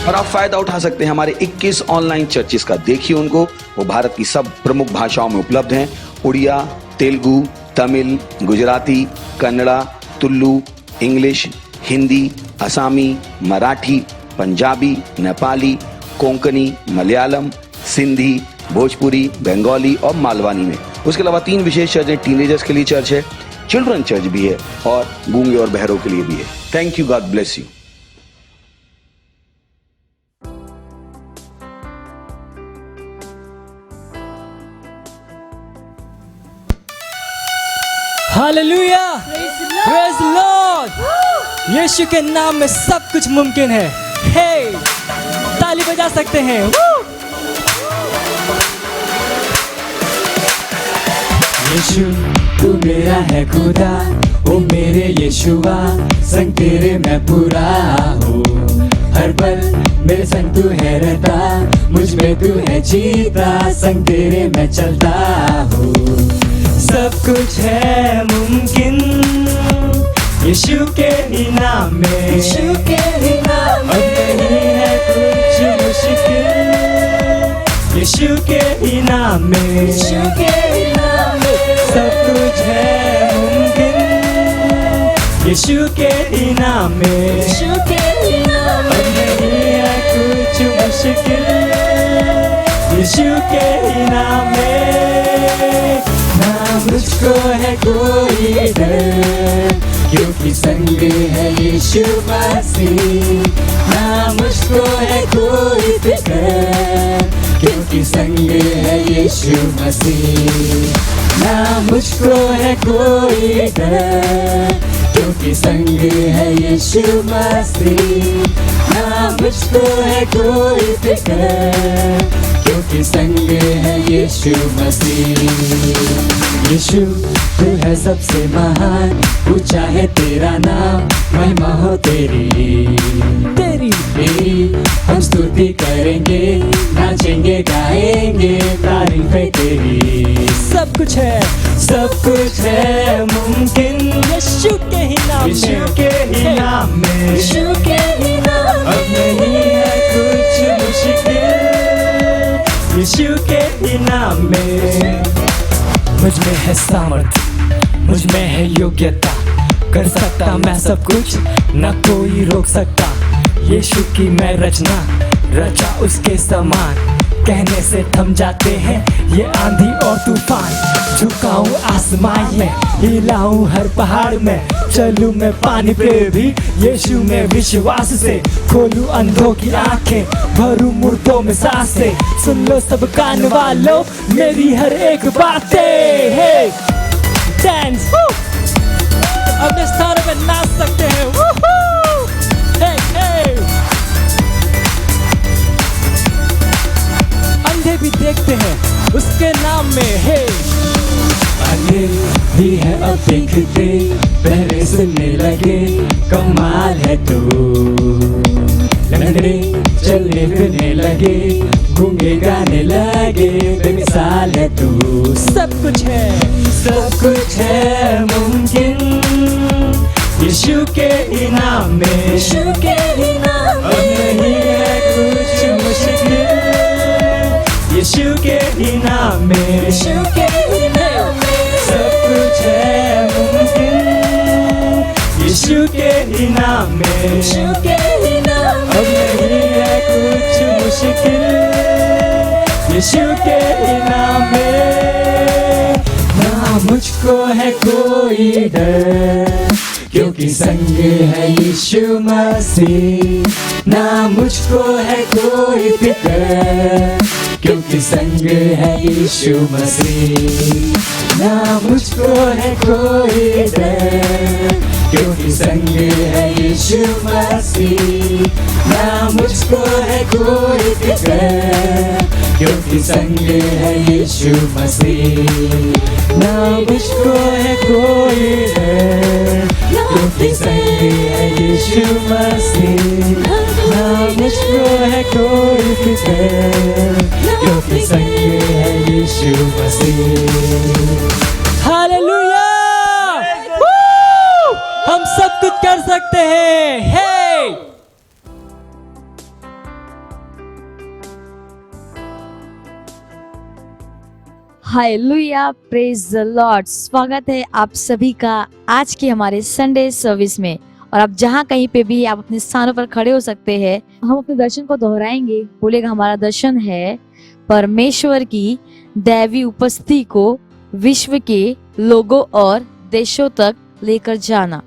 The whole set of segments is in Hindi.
और आप फायदा उठा सकते हैं हमारे 21 ऑनलाइन चर्चेस का। देखिए उनको, वो भारत की सब प्रमुख भाषाओं में उपलब्ध हैं। उड़िया, तेलुगु, तमिल, गुजराती, कन्नड़ा, तुलु, इंग्लिश, हिंदी, असामी, मराठी, पंजाबी, नेपाली, कोंकणी, मलयालम, सिंधी, भोजपुरी, बंगाली और मालवानी में। उसके अलावा 3 विशेष चर्च हैं। टीनेजर्स के लिए चर्च है, चिल्ड्रन चर्च भी है और गूंगे और बहरों के लिए भी है। Thank you, God bless you. Hallelujah, praise the Lord. यीशु के नाम में सब कुछ मुमकिन है। हे, ताली बजा सकते हैं। यीशु तू मेरा है खुदा, ओ मेरे यीशुआ, संग तेरे मैं पूरा हूँ। हर पल मेरे संग तू है रहता, मुझ में तू है जीता, संग तेरे मैं चलता हूँ। सब कुछ है मुमकिन यीशु के ही नाम में, यीशु के ही नाम में। अब नहीं है कुछ मुश्किल यीशु के ही नाम में, यीशु के ही नाम में। सब कुछ है मुमकिन यीशु के ही नाम में, यीशु के ही नाम में। अब नहीं है कुछ मुश्किल यीशु के ही नाम में। ना मुझको है कोई डर, क्योंकि संग है यीशु मसीह। ना मुझको है कोई फिक्र, क्योंकि संग है यीशु मसीह। ना मुझको है कोई डर, क्योंकि संग है यीशु मसीह। ना मुझको है कोई फिक्र, क्योंकि संग है यीशु मसीह। यीशु तू है सबसे महान, ऊंचा है तेरा नाम, महिमा हो तेरी तेरी तेरी। हम स्तुति करेंगे, नाचेंगे, गाएंगे, तारीफ है तेरी। सब कुछ है मुमकिन यीशु के ही नाम में, यीशु के ही नाम में, यीशु के ही नाम में। अब नहीं है कुछ मुश्किल यीशु के ही नाम में। मुझ में है सामर्थ, मुझ में है योग्यता, कर सकता मैं सब कुछ, न कोई रोक सकता। यीशु की मैं रचना, रचा उसके समान, कहने से थम जाते हैं ये आंधी और तूफान। झुकाऊं आसमान में, हिलाऊं हर पहाड़ में, चलूं मैं पानी पे भी यीशु में विश्वास से। खोलूं अंधों की आंखें, भरूं मुर्दों में सांसें, सुन लो सब कान वालों मेरी हर एक बातें। हे डांस, अपने स्थानों पे नाच सकते हैं। हे हे, अंधे भी देखते हैं उसके नाम में। हे अंधे भी है अब देखते, बहरे सुनने लगे, कमाल है तू। लंगड़े चलने फिरने लगे, गूंगे गाने लगे, बेमिसाल है तू। सब कुछ है मुमकिन यीशु के ही नाम में, यीशु के ही नाम में। अब नहीं है कुछ मुश्किल यीशु के ही नाम में, यीशु के ही नाम में। सब कुछ है मुमकिन यीशु के ही नाम में, यीशु के ही नाम में। अब नहीं है कुछ मुश्किल यीशु के ही नाम में। ना मुझको है कोई डर, क्योंकि संग है यीशु मसीह। ना मुझको है कोई फिक्र, क्योंकि संग है यीशु मसीह। ना मुझको है कोई डर, क्योंकि संग है यीशु मसीह। ना मुझको है कोई फिक्र, क्योंकि संग है यीशु मसीह। ना मुझको है कोई डर, क्योंकि संग है यीशु मसीह। ना मुझको है कोई फिक्र, क्योंकि संग है यीशु मसीह। हालेलुया, हम सब कुछ कर सकते हैं। हे हालेलुया, प्रेज द लॉर्ड। स्वागत है आप सभी का आज के हमारे संडे सर्विस में। और आप जहाँ कहीं पे भी आप अपने स्थानों पर खड़े हो सकते हैं। हम अपने दर्शन को दोहराएंगे। बोलेगा हमारा दर्शन है परमेश्वर की दैवी उपस्थिति को विश्व के लोगों और देशों तक लेकर जाना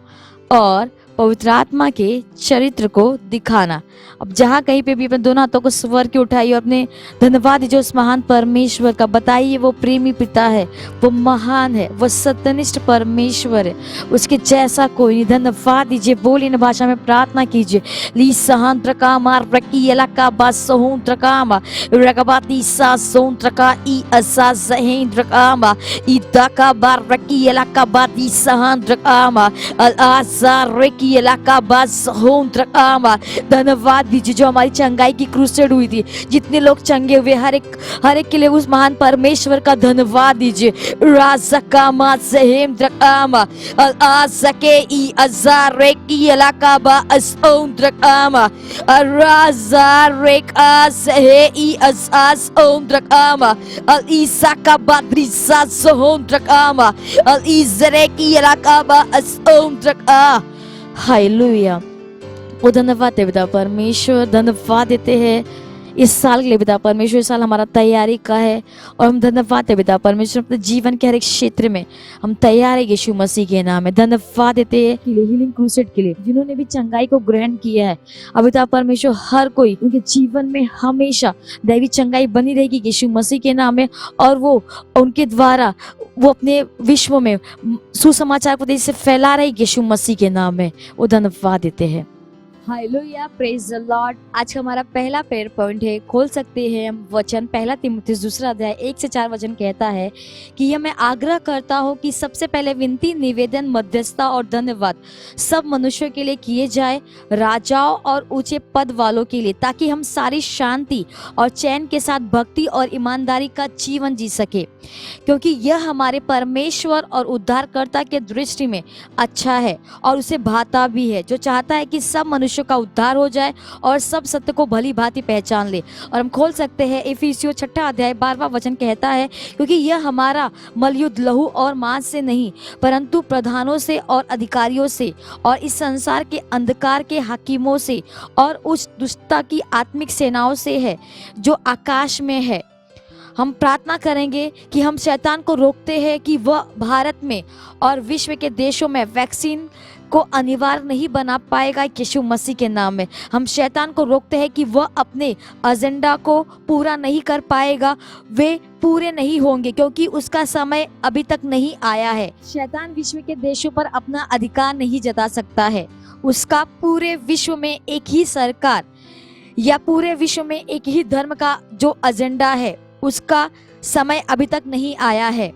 और पवित्र आत्मा के चरित्र को दिखाना। अब जहाँ कहीं पे भी अपने दोनों हाथों को स्वर के उठाइए और अपने धन्यवाद दीजिए उस महान परमेश्वर का। बताइए वो प्रेमी पिता है, वो महान है, वो सत्यनिष्ठ परमेश्वर है, उसके जैसा कोई नहीं। धन्यवाद दीजिए, बोलिए न भाषा में प्रार्थना कीजिए। ली सहंत्र का मार रकी इलाका बा सहूंत्र का मा रकबाती सा सहूंत्र का ई असा सहेंद्र का मा ई दाका बार रकी इलाका बाती सहंत्र का मा अल आसा रेकी इलाका बा सहूंत्र का मा। धन्यवाद दीजिए जो हमारी चंगाई की क्रूसेड हुई थी, जितने लोग चंगे हुए हर एक के लिए उस महान परमेश्वर का धन्यवाद दीजिए। राजकामा सहेंद्रकामा आसके ई अजारेकी इलाकाबा असौंद्रकामा राजारेका सहे ई असास औंद्रकामा अल ईसाका बाद्रिसा सहोंद्रकामा अल इजरेकी इलाकाबा असौंद्रका। हालेलुया। वो धन्यवाद देते पिता परमेश्वर, धन्यवाद देते हैं इस साल के लिए पिता परमेश्वर। इस साल हमारा तैयारी का है और हम धन्यवाद देते पिता परमेश्वर। अपने जीवन के हर एक क्षेत्र में हम तैयार है यीशु मसीह के नाम में। धन्यवाद देते हैं हीलिंग क्रूसेड के लिए जिन्होंने भी चंगाई को ग्रहण किया है। अब पिता परमेश्वर हर कोई उनके जीवन में हमेशा दैवी चंगाई बनी रहेगी यीशु मसीह के नाम में। और वो उनके द्वारा वो अपने विश्व में सुसमाचार को तेजी से फैला रहे यीशु मसीह के नाम में। वो धन्यवाद देते हैं। Hallelujah, praise the Lord. आज का हमारा पहला प्रेयर पॉइंट है, खोल सकते हैं हम वचन। पहला तीमुथियुस 2 अध्याय 1 से 4 वचन कहता है कि यह मैं आग्रह करता हूँ कि सबसे पहले विनती, निवेदन, मध्यस्थता और धन्यवाद सब मनुष्यों के लिए किए जाए, राजाओं और ऊंचे पद वालों के लिए, ताकि हम सारी शांति और चैन के साथ भक्ति और ईमानदारी का जीवन जी सके, क्योंकि यह हमारे परमेश्वर और उद्धारकर्ता के दृष्टि में अच्छा है और उसे भाता भी है, जो चाहता है कि सब मनुष्य का उद्धार हो जाए और सब सत्य को भली भांति पहचान ले। और हम खोल सकते हैं इफिसियों 6 अध्याय 12वां वचन कहता है, क्योंकि यह हमारा मलयुद्ध लहू और मांस से नहीं परंतु प्रधानों से और अधिकारियों से और इस संसार के अंधकार के हाकिमों से और उस दुष्टता की आत्मिक सेनाओं से है जो आकाश में है। हम प्रार्थना करेंगे कि हम शैतान को रोकते हैं कि वह भारत में और विश्व के देशों में वैक्सीन को अनिवार्य नहीं बना पाएगा यीशु मसीह के नाम में। हम शैतान को रोकते हैं कि वह अपने एजेंडा को पूरा नहीं कर पाएगा, वे पूरे नहीं होंगे क्योंकि उसका समय अभी तक नहीं आया है। शैतान विश्व के देशों पर अपना अधिकार नहीं जता सकता है। उसका पूरे विश्व में एक ही सरकार या पूरे विश्व में एक ही धर्म का जो एजेंडा है, उसका समय अभी तक नहीं आया है।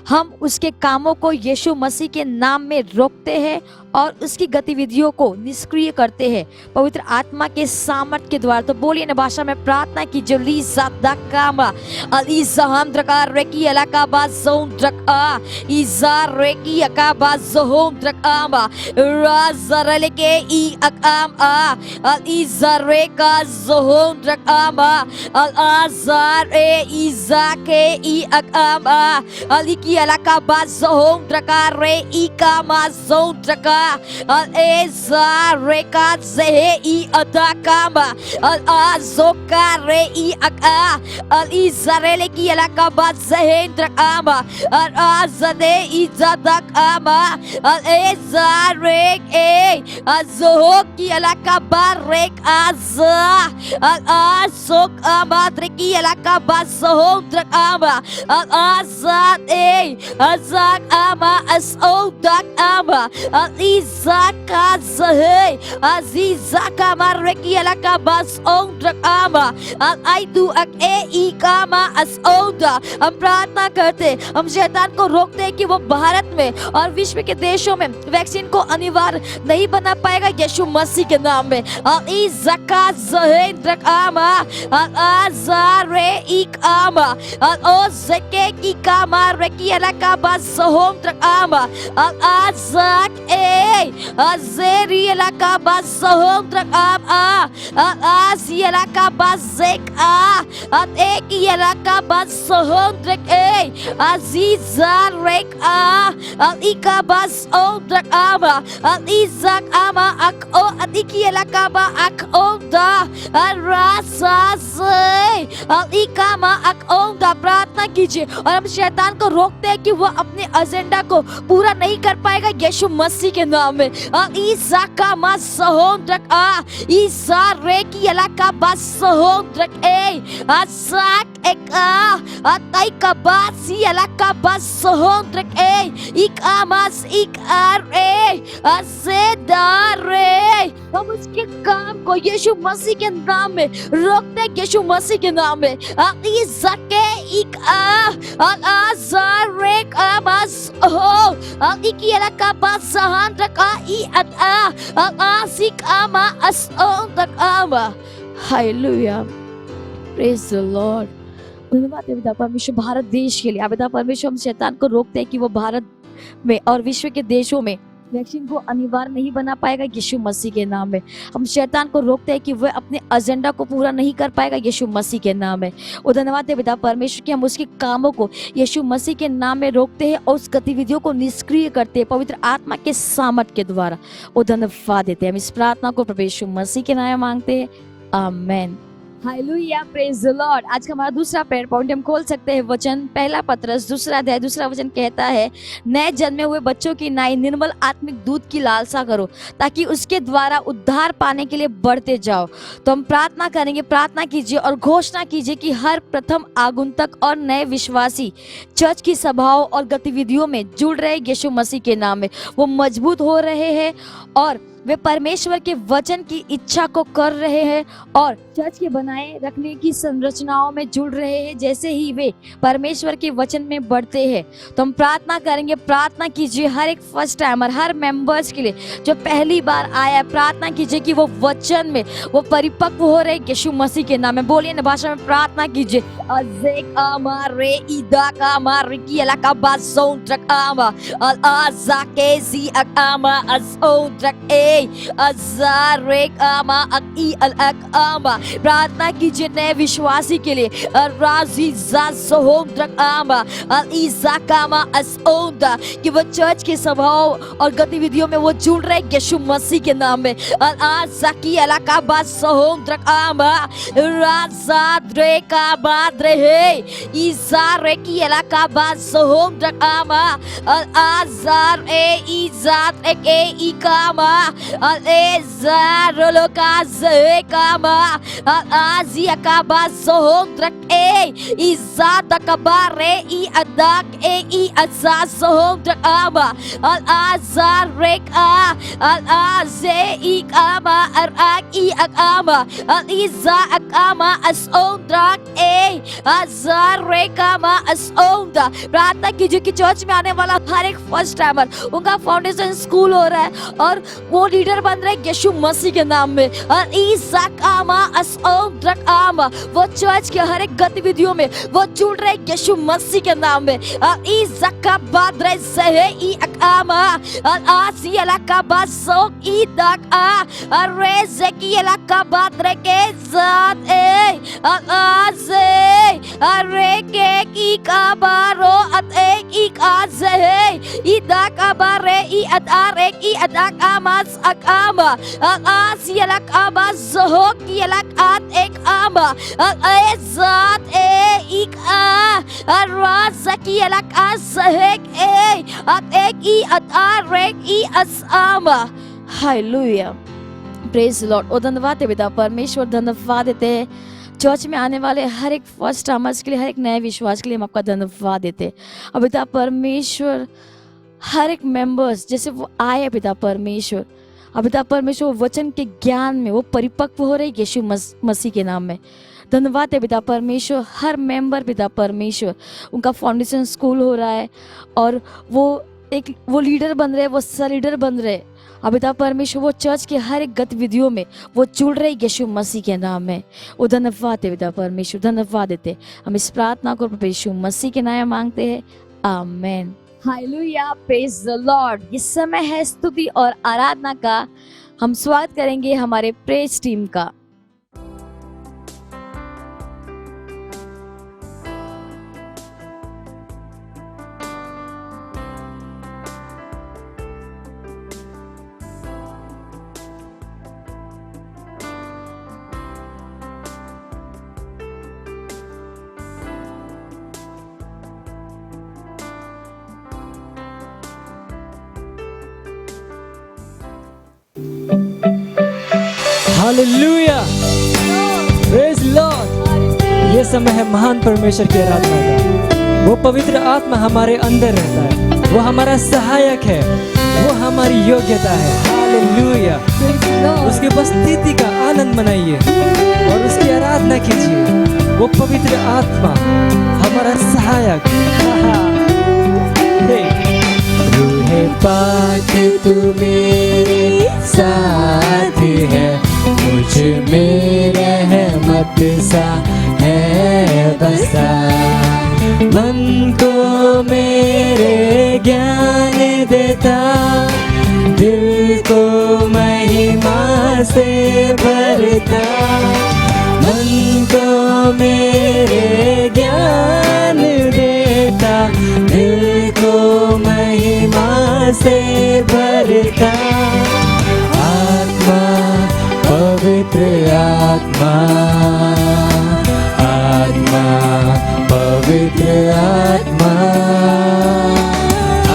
हम उसके कामों को यीशु मसीह के नाम में रोकते हैं और उसकी गतिविधियों को निष्क्रिय करते हैं पवित्र आत्मा के सामर्थ के द्वारा। तो बोलिए न भाषा में प्रार्थना की जो ली ज़ादाकामा अली ज़हामद्रका रेकी अलाकाबा ज़ोंद्रका इज़ा रेकी अकाबा ज़ोंद्रकामा राज़रलेके ई अकाम आ अली ज़रेका ज़ोंद्रकामा अल आज़ार ए इज़ा के ई अकाम आ अली की अलाकाबा ज़ोंद्रका रे ई कामा ज़ोंद्रका al eza reka zehe I adakama al azoka re I aka al izarele ki alakaba zehe drakama al azade izadakama al eza rek e azoho ki alakaba rek azah al azok amadre ki alakaba zoho drakama al azad e azak ama asodak ama al izaka zahe azizaka mareki alaka bas ondrak ama al aidu ak e ikama as onda। हम प्रार्थना करते, हम शैतान को रोकते हैं कि वो भारत में और विश्व के देशों में वैक्सीन को अनिवार्य नहीं बना पाएगा यीशु मसीह के नाम में। al izaka zahe drak ama al azare ikama al ozeke ki kama reki alaka bas ondrak ama al azak e e azeriela kabasondra ama asiela kabazek at ekiela kabasondra e azizarek al ikabasondra ama al izak ama ako at ikiela kaba akonda rasa से al ikama akonda प्रार्थना कीजिए और हम शैतान को रोकते हैं कि वो अपने एजेंडा को पूरा नहीं कर पाएगा यीशु मसीह के नाम में ईसा का मसहोंद्रक ईसा रे की इलाका बसहोंद्रक असाक एक अतई का बासी इलाका बसहोंद्रक इक आमास इक आरे असेदारे हम उसके काम को यीशु मसीह के नाम में रोकते हैं यीशु मसीह के नाम में ईसा के इक azarek amas ho ikiela kabasahan taka I at asik ama ason tak ama hallelujah praise the Lord धन्यवाद है पिता परमेश्वर भारत देश के लिए पिता परमेश्वर हम शैतान को रोकते हैं कि वो भारत में और विश्व के देशों में वैक्सीन को अनिवार्य नहीं बना पाएगा यीशु मसीह के नाम में हम शैतान को रोकते हैं कि वह अपने एजेंडा को पूरा नहीं कर पाएगा यीशु मसीह के नाम में और धन्यवाद है पिता परमेश्वर कि हम उसके कामों को यीशु मसीह के नाम में रोकते हैं और उस गतिविधियों को निष्क्रिय करते हैं पवित्र आत्मा के सामर्थ के द्वारा और धन्यवाद देते हैं हम इस प्रार्थना को प्रभु यीशु मसीह के नाम में मांगते हैं amen hallelujah praise the Lord आज का हमारा दूसरा प्रेयर पॉइंट हम खोल सकते हैं वचन पहला पत्रस दूसरा अध्याय दूसरा वचन कहता है नए जन्मे हुए बच्चों की नाई निर्मल आत्मिक दूध की लालसा करो ताकि उसके द्वारा उद्धार पाने के लिए बढ़ते जाओ तो हम प्रार्थना करेंगे प्रार्थना कीजिए और घोषणा कीजिए कि हर प्रथम आगंतुक और नए विश्वासी चर्च की सभाओं और गतिविधियों में जुड़ रहे यीशु मसीह के नाम में वो मजबूत हो रहे हैं और वे परमेश्वर के वचन की इच्छा को कर रहे हैं और चर्च के बनाए रखने की संरचनाओं में जुड़ रहे हैं जैसे ही वे परमेश्वर के वचन में बढ़ते हैं तो हम प्रार्थना करेंगे प्रार्थना कीजिए हर एक फर्स्ट टाइमर हर मेंबर्स के लिए जो पहली बार आया प्रार्थना कीजिए कि वो वचन में वो परिपक्व हो रहे यीशु मसीह के नाम में बोलिए न भाषा में प्रार्थना कीजिए अजेक अमारे इदाक अमारे की इलाका बासोंट्रक आमा अजाकेसी अकामा असोंट्रक प्रार्थना कीजिए नए विश्वासी के लिए कि वो चर्च की सभाओं और गतिविधियों में वो जुड़ रहे यीशु मसीह के नाम में Al-Ezarolokazekama Al-Aziakabazohondrak Izadakabare I-adak I-azazohondrak ama Al-Azarek Al-Azeikama Arak I-akama Al-Izaakama Asondrak Azarekama Asonda प्रार्थना कीजिए कि चर्च में आने वाला हर एक फर्स्ट टाइमर उनका फाउंडेशन स्कूल हो रहा है और वो लीडर बन रहे यीशु मसीह के नाम में और ईसाकामा असओद्रकामा वो चर्च के हर एक गतिविधियों में वो जुड़ रहे यीशु मसीह के नाम में और ईज़काबाद्रे सहे ई अकामा और आसियला का बासोक ई दक और रेज़ेकियला का बाद्रे के ज़ात और आज़े और रेके की काबारो अते ई काज़े ई दक अबारे ई अतारे ई अदक आमास अकामा आसियला का बासोक यला आत एक आमा ज़ात एक और राज़कियला का सहेक एक ई अतारेक ई असामा हालेलुया प्रेज लॉर्ड और धन्यवाद है पिता परमेश्वर धन्यवाद देते हैं चर्च में आने वाले हर एक फर्स्ट टाइमर्स के लिए हर एक नए विश्वास के लिए हम आपका धन्यवाद देते हैं और पिता परमेश्वर हर एक मेंबर्स जैसे वो आए पिता परमेश्वर और पिता परमेश्वर वचन के ज्ञान में वो परिपक्व हो रहे यीशु मसीह के नाम में धन्यवाद है पिता परमेश्वर हर मेंबर पिता परमेश्वर उनका फाउंडेशन स्कूल हो रहा है और वो लीडर बन रहे वो सर लीडर बन रहे और पिता परमेश्वर वो चर्च के हर एक गतिविधियों में वो जुड़ रहे यीशु मसीह के नाम में वो धन्यवाद है पिता परमेश्वर धन्यवाद देते हम इस प्रार्थना को प्रभु यीशु मसीह के नाम में मांगते हैं amen hallelujah, praise the Lord. ये समय है स्तुति और आराधना का। हम स्वागत करेंगे हमारे प्रेज टीम का। Hallelujah, praise Lord. ये समय है महान परमेश्वर की आराधना का। वो पवित्र आत्मा हमारे अंदर रहता है, वो हमारा सहायक है, वो हमारी योग्यता है। हालेलुया, उसकी उपस्थिति का आनंद मनाइए और उसकी आराधना कीजिए। वो पवित्र आत्मा हमारा सहायक। रूहे पाक तू मेरे साथ है, मुझ में रहमत सा है बसा। मन को मेरे ज्ञान देता, दिल को महिमा से भरता। मन को मेरे ज्ञान देता, दिल को महिमा से भरता। आत्मा, पवित्र आत्मा, आत्मा, पवित्र आत्मा,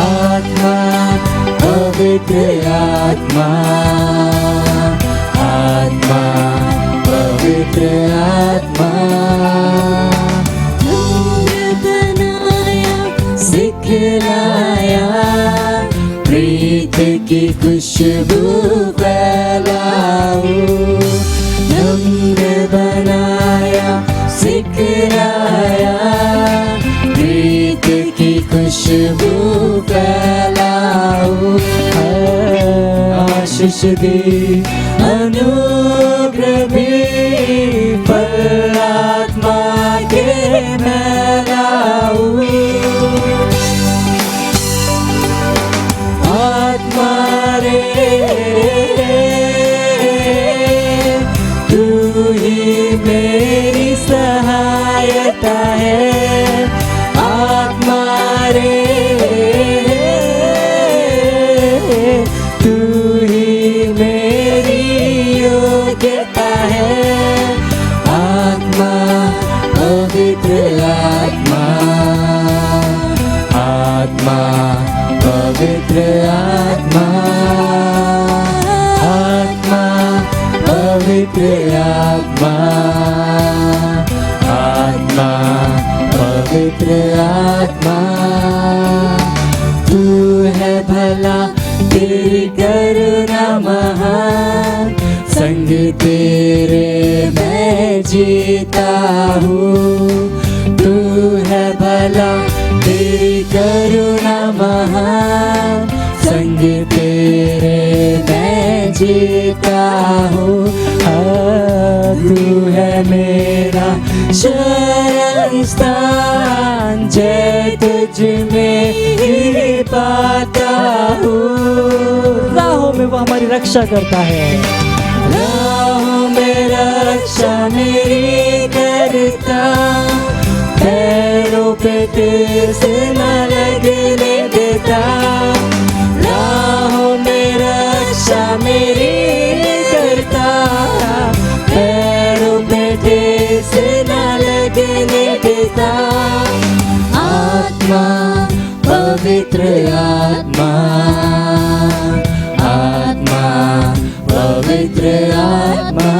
आत्मा, पवित्र आत्मा, आत्मा, पवित्र आत्मा। तुमने बनाया, सिखलाया, प्रीत की खुशबू फैलाऊं। तुमने बनाया, सिखलाया, प्रीत की खुशबू फैलाऊं। आशीष दी, अनुग्रह भी, फल आत्मा के मैं लाऊं। आत्मा रे, तू ही मेरी सहायता है। आत्मा रे, तू ही मेरी योग्यता है। आत्मा, पवित्र आत्मा, आत्मा, पवित्र आत्मा, आत्मा, पवित्र आत्मा, आत्मा, पवित्र आत्मा। तू है भला, तेरी करुणा महान, संग तेरे मैं जीता हूँ। तू है भला, तेरी करुणा महान, संग तेरे मैं जीता हूँ। तू है मेरा शरण स्थान, जय तुझ में ही पाता हूँ। राहों में वो हमारी रक्षा करता है, राहों में रक्षा मेरी करता। पैरों पे तेज न लगने देता, राहों में रक्षा मेरी करता। पैरों पे तेज न लगने देता। आत्मा, पवित्र आत्मा, आत्मा, पवित्र आत्मा,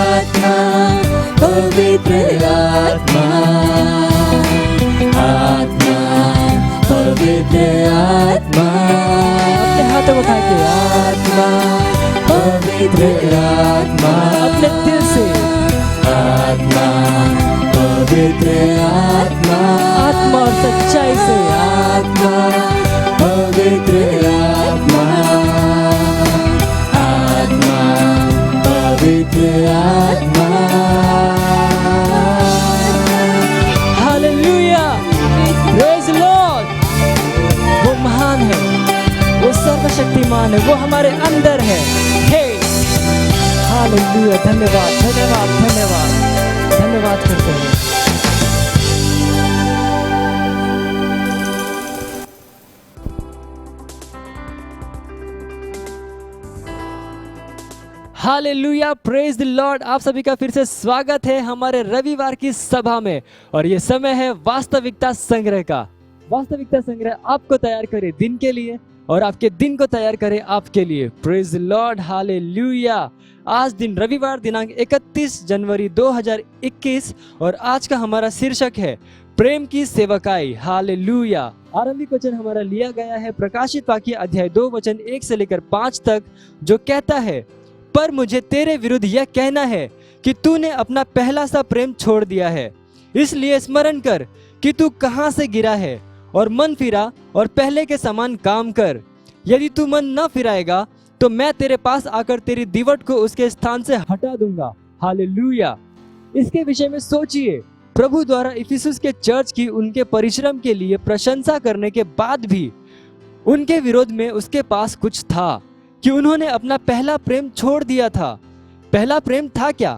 आत्मा, पवित्र आत्मा, आत्मा, पवित्र आत्मा। अपने हाथों उठा के आत्मा, पवित्र आत्मा, अपने दिल से आत्मा, पवित्र आत्मा, आत्मा और सच्चाई से आत्मा, पवित्र आत्मा, आत्मा, पवित्र आत्मा। हालेलुया, प्रेज सर्वशक्तिमान है, वो हमारे अंदर है। हे हालेलुया, धन्यवाद धन्यवाद धन्यवाद धन्यवाद करते हैं। Hallelujah, praise the Lord. आप सभी का फिर से स्वागत है हमारे रविवार की सभा में। और ये समय है वास्तविकता संग्रह का। वास्तविकता संग्रह आपको तैयार करे दिन के लिए और आपके दिन को तैयार करे आपके लिए। Praise the Lord, hallelujah. आज दिन रविवार दिनांक 31 जनवरी 2021 और आज का हमारा शीर्षक है प्रेम की सेवकाई। हालेलुया। आरंभिक वचन हमारा लिया गया है प्रकाशित वाक्य अध्याय 2 वचन 1 से लेकर 5 तक, जो कहता है, पर मुझे तेरे विरुद्ध यह कहना है कि तूने अपना पहला सा प्रेम छोड़ दिया है। इसलिए स्मरण कर कि तू कहां से गिरा है और मन फिरा और पहले के समान काम कर। यदि तू मन न फिराएगा तो मैं तेरे पास आकर तेरी दीवट को उसके स्थान से हटा दूंगा। हालेलुया। इसके विषय में सोचिए। प्रभु द्वारा इफिसुस के चर्च की उनके परिश्रम के लिए प्रशंसा करने के बाद भी उनके विरोध में उसके पास कुछ था कि उन्होंने अपना पहला प्रेम छोड़ दिया था। पहला प्रेम था क्या?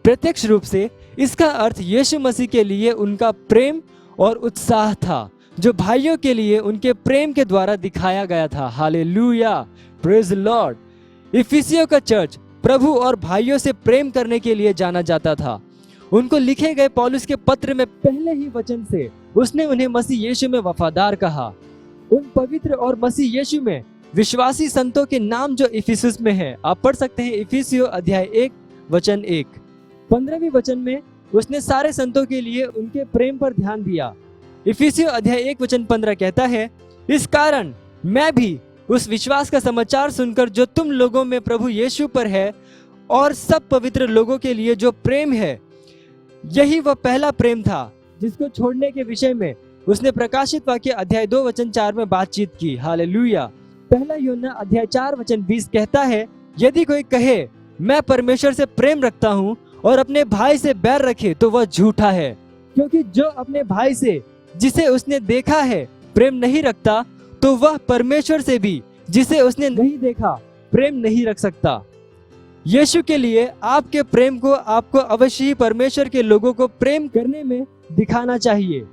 प्रत्यक्ष रूप से इसका अर्थ यीशु मसीह के लिए उनका प्रेम और उत्साह था, जो भाइयों के लिए उनके प्रेम के द्वारा दिखाया गया था। Hallelujah, praise the Lord. इफिसियों का चर्च प्रभु और भाइयों से प्रेम करने के लिए जाना जाता था। उनको लिखे गए पौलुस के पत्र में पहले ही वचन से उसने उन्हें मसीह यीशु में वफादार कहा। उन पवित्र और मसीह यीशु में विश्वासी संतों के नाम जो इफिसुस में है, आप पढ़ सकते हैं इफिसियों अध्याय 1 वचन 1। 15वें वचन में उसने सारे संतों के लिए उनके प्रेम पर ध्यान दिया। इफिसियों अध्याय 1 वचन 15 कहता है, इस कारण मैं भी उस विश्वास का समाचार सुनकर जो तुम लोगों में प्रभु यीशु पर है और सब पवित्र लोगों के लिए जो प्रेम है, यही वह पहला प्रेम था जिसको छोड़ने के विषय में उसने प्रकाशित वाक्य अध्याय 2 वचन 4 में बातचीत की। हालेलुया। पहला यूहन्ना अध्याय 4 वचन 20 कहता है, यदि कोई कहे मैं परमेश्वर से प्रेम रखता हूँ और अपने भाई से बैर रखे तो वह झूठा है, क्योंकि जो अपने भाई से जिसे उसने देखा है प्रेम नहीं रखता, तो वह परमेश्वर से भी जिसे उसने नहीं देखा प्रेम नहीं रख सकता। यीशु के लिए आपके प्रेम को आपको अवश्य ही परमेश्वर के लोगों को प्रेम करने में दिखाना चाहिए।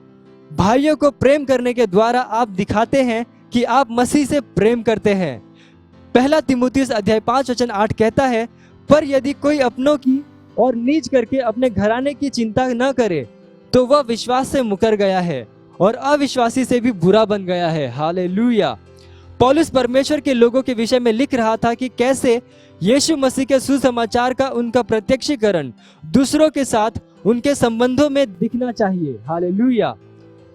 भाइयों को प्रेम करने के द्वारा आप दिखाते हैं कि आप मसीह से प्रेम करते हैं। पहला तीमुथियुस अध्याय 5 वचन 8 कहता है, पर यदि कोई अपनों की और नीच करके अपने घराने की चिंता न करे तो वह विश्वास से मुकर गया है और अविश्वासी से भी बुरा बन गया है। हालेलुया। पौलुस परमेश्वर के लोगों के विषय में लिख रहा था कि कैसे यीशु मसीह के सुसमाचार का उनका प्रत्यक्षीकरण दूसरों के साथ उनके संबंधों में दिखना चाहिए। हालेलुया।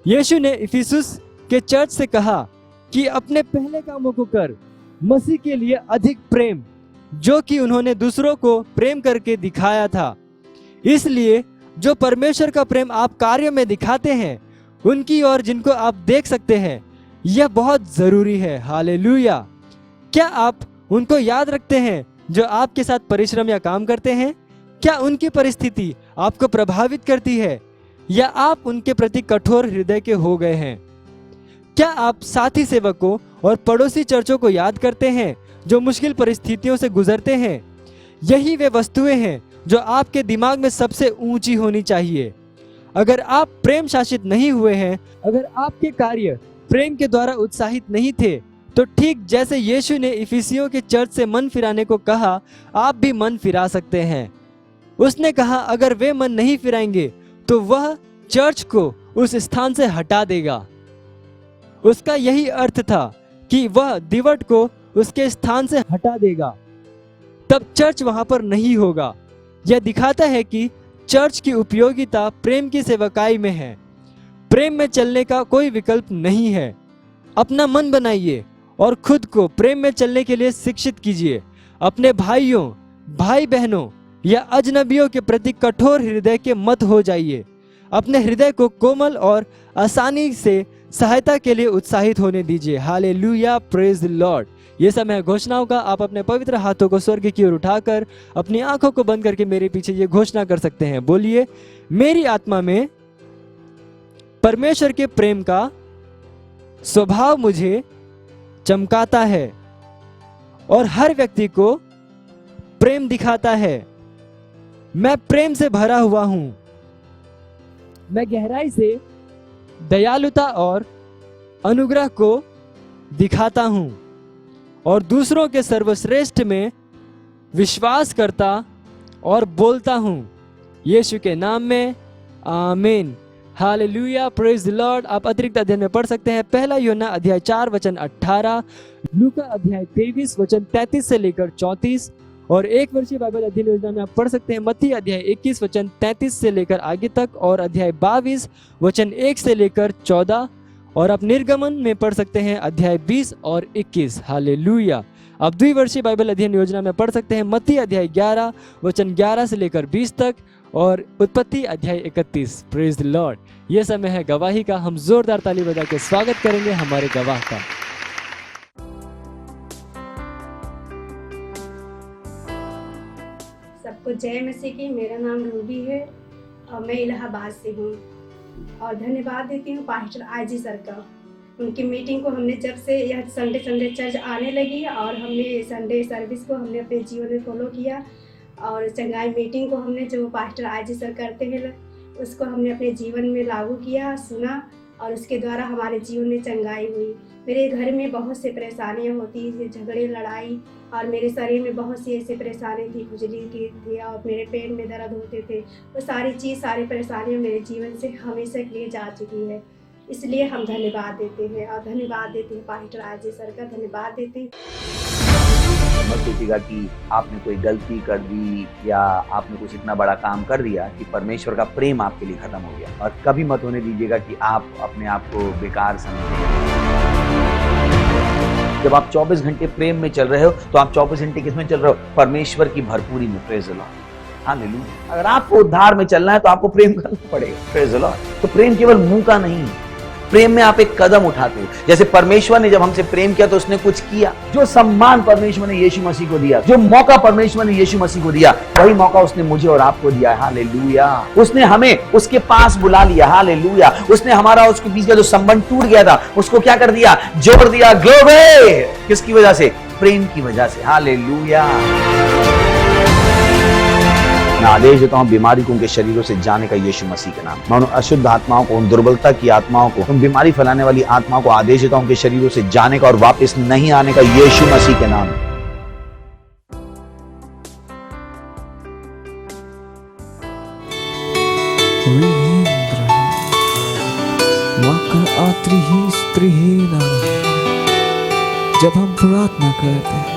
यीशु ने इफिसुस के चर्च से कहा कि अपने पहले कामों को कर, मसीह के लिए अधिक प्रेम, जो कि उन्होंने दूसरों को प्रेम करके दिखाया था। इसलिए जो परमेश्वर का प्रेम आप कार्यों में दिखाते हैं, उनकी और जिनको आप देख सकते हैं, यह बहुत जरूरी है। हालेलुया। क्या आप उनको याद रखते हैं जो आपके साथ परिश्रम या काम करते हैं? क्या उनकी परिस्थिति आपको प्रभावित करती है या आप उनके प्रति कठोर हृदय के हो गए हैं? क्या आप साथी सेवकों और पड़ोसी चर्चों को याद करते हैं जो मुश्किल परिस्थितियों से गुजरते हैं? यही वे वस्तुएं हैं जो आपके दिमाग में सबसे ऊंची होनी चाहिए। अगर आप प्रेम शासित नहीं हुए हैं, अगर आपके कार्य प्रेम के द्वारा उत्साहित नहीं थे, तो ठीक जैसे यीशु ने इफिसियों के चर्च से मन फिराने को कहा, आप भी मन फिरा सकते हैं। उसने कहा अगर वे मन नहीं फिराएंगे तो वह चर्च को उस स्थान से हटा देगा। उसका यही अर्थ था कि वह दीवट को उसके स्थान से हटा देगा, तब चर्च वहां पर नहीं होगा। यह दिखाता है कि चर्च की उपयोगिता प्रेम की सेवकाई में है। प्रेम में चलने का कोई विकल्प नहीं है। अपना मन बनाइए और खुद को प्रेम में चलने के लिए शिक्षित कीजिए। अपने भाइयों, भाई बहनों या अजनबियों के प्रति कठोर हृदय के मत हो जाइए। अपने हृदय को कोमल और आसानी से सहायता के लिए उत्साहित होने दीजिए। Hallelujah, praise the Lord. ये समय घोषणाओं का। आप अपने पवित्र हाथों को स्वर्ग की ओर उठाकर अपनी आंखों को बंद करके मेरे पीछे ये घोषणा कर सकते हैं। बोलिए, मेरी आत्मा में परमेश्वर के प्रेम का स्वभाव मुझे चमकाता है। और हर व्यक्ति को प्रेम दिखाता है। मैं प्रेम से भरा हुआ हूं। मैं गहराई से दयालुता और अनुग्रह को दिखाता हूं और दूसरों के सर्वश्रेष्ठ में विश्वास करता और बोलता हूं। यीशु के नाम में आमीन। Hallelujah, praise the Lord. आप अतिरिक्त अध्ययन में पढ़ सकते हैं पहला यूहन्ना अध्याय 4 वचन 18, लूका अध्याय 23 वचन 33 से लेकर 34 और एक वर्षीय बाइबल अध्ययन योजना में आप पढ़ सकते हैं मत्ती अध्याय 21 वचन 33 से लेकर आगे तक और अध्याय 22 वचन 1 से लेकर 14 और आप निर्गमन में पढ़ सकते हैं अध्याय 20 और 21। हालेलुया। आप द्विवर्षीय बाइबल अध्ययन योजना में पढ़ सकते हैं मत्ती अध्याय 11 वचन 11 से लेकर 20 तक और उत्पत्ति अध्याय 31। Praise the Lord. यह समय है गवाही का। हम जोरदार ताली बजा के स्वागत करेंगे हमारे गवाह का। सबको जय मसीह की। मेरा नाम रूबी है और मैं इलाहाबाद से हूँ और धन्यवाद देती हूँ पास्टर आईजी सर का। उनकी मीटिंग को हमने जब से यह संडे चर्च आने लगी और हमने संडे सर्विस को हमने अपने जीवन में फॉलो किया और चंगाई मीटिंग को हमने जो पास्टर आईजी सर करते हैं उसको हमने अपने जीवन में लागू किया, सुना और उसके द्वारा हमारे जीवन में चंगाई हुई। मेरे घर में बहुत से परेशानियां होती थी, झगड़े लड़ाई और मेरे शरीर में बहुत सी ऐसी परेशानी थी, खुजली की थी और मेरे पेट में दर्द होते थे। वो सारी परेशानियां मेरे जीवन से हमेशा के लिए जा चुकी है। इसलिए हम धन्यवाद देते हैं और धन्यवाद देते हैं पास्टर आईजी सर का। धन्यवाद देते हैं। मत सोचिएगा कि आपने कोई गलती कर दी या आपने कुछ इतना बड़ा काम कर दिया कि परमेश्वर का प्रेम आपके लिए खत्म हो गया। और कभी मत होने दीजिएगा कि आप अपने आप को बेकार समझें। जब आप 24 घंटे प्रेम में चल रहे हो तो आप 24 घंटे किसमें चल रहे हो? परमेश्वर की भरपूरी में। Praise the Lord. हालेलुया। अगर आपको उद्धार में चलना है तो आपको प्रेम करना पड़ेगा। Praise the Lord. तो प्रेम केवल मुंह का नहीं, प्रेम में आप एक कदम उठाते हो। जैसे परमेश्वर ने जब हमसे प्रेम किया तो उसने कुछ किया। जो सम्मान परमेश्वर ने यीशु मसीह को दिया, जो मौका परमेश्वर ने यीशु मसीह को दिया, वही मौका उसने मुझे और आपको दिया है। हालेलुया। उसने हमें उसके पास बुला लिया। हालेलुया। उसने हमारा उसके बीच का जो संबंध टूट गया था उसको क्या कर दिया? जोड़ दिया। ग्लोरी। किसकी वजह से? प्रेम की वजह से। हालेलुया। मैं आदेश देता हूं बीमारी को उनके शरीरों से जाने का यीशु मसीह के नाम। मैं उन अशुद्ध आत्माओं को, उन दुर्बलता की आत्माओं को, उन बीमारी फैलाने वाली आत्माओं को आदेश देता हूं उनके शरीरों से जाने का और वापस नहीं आने का यीशु मसीह के नाम। जब हम प्रार्थना करते हैं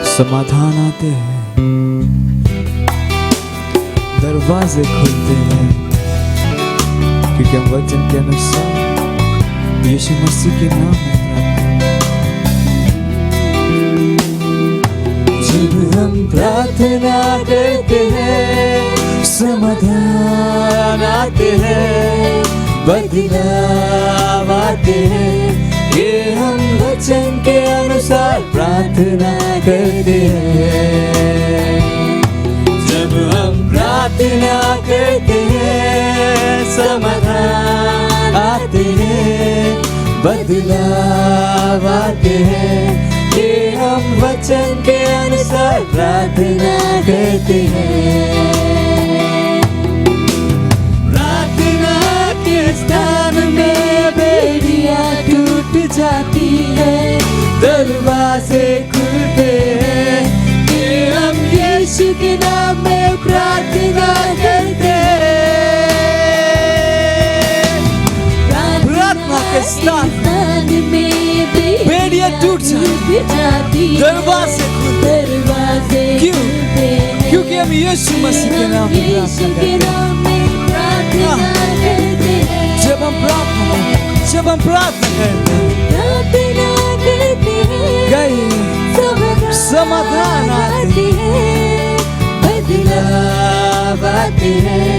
समाधान आते हैं, दरवाजे खुलते हैं, क्योंकि हम वचन के अनुसार यीशु मसीह के नाम में जब हम प्रार्थना करते हैं समाधान आते हैं, बदलाव आते हैं। ये हम वचन के अनुसार प्रार्थना करते हैं। जब हम प्रार्थना करते हैं समाधान आते हैं, बदलाव आते हैं। ये हम वचन के अनुसार प्रार्थना करते हैं। प्रार्थना के स्थान में बेड़ियां टूट जाती है, दरवाजे खुलते हैं। कि हम यीशु के नाम में प्रार्थना करते हैं। प्रार्थना के स्थान में बेड़ियां टूट जाती, दरवाजे खुलते हैं। क्यों? क्योंकि हम यीशु मसीह के नाम में प्रार्थना करते हैं। जब हम प्रार्थना करते हैं समाधान आते हैं, बदलाव आते हैं।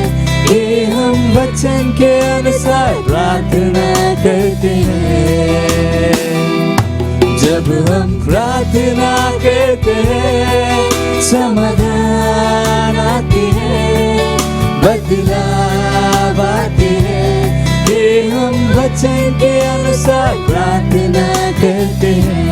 ये हम वचन के अनुसार प्रार्थना करते हैं। जब हम प्रार्थना करते हैं समाधान आते हैं, बदलाव आते हैं। ये हम वचन के अनुसार प्रार्थना करते हैं।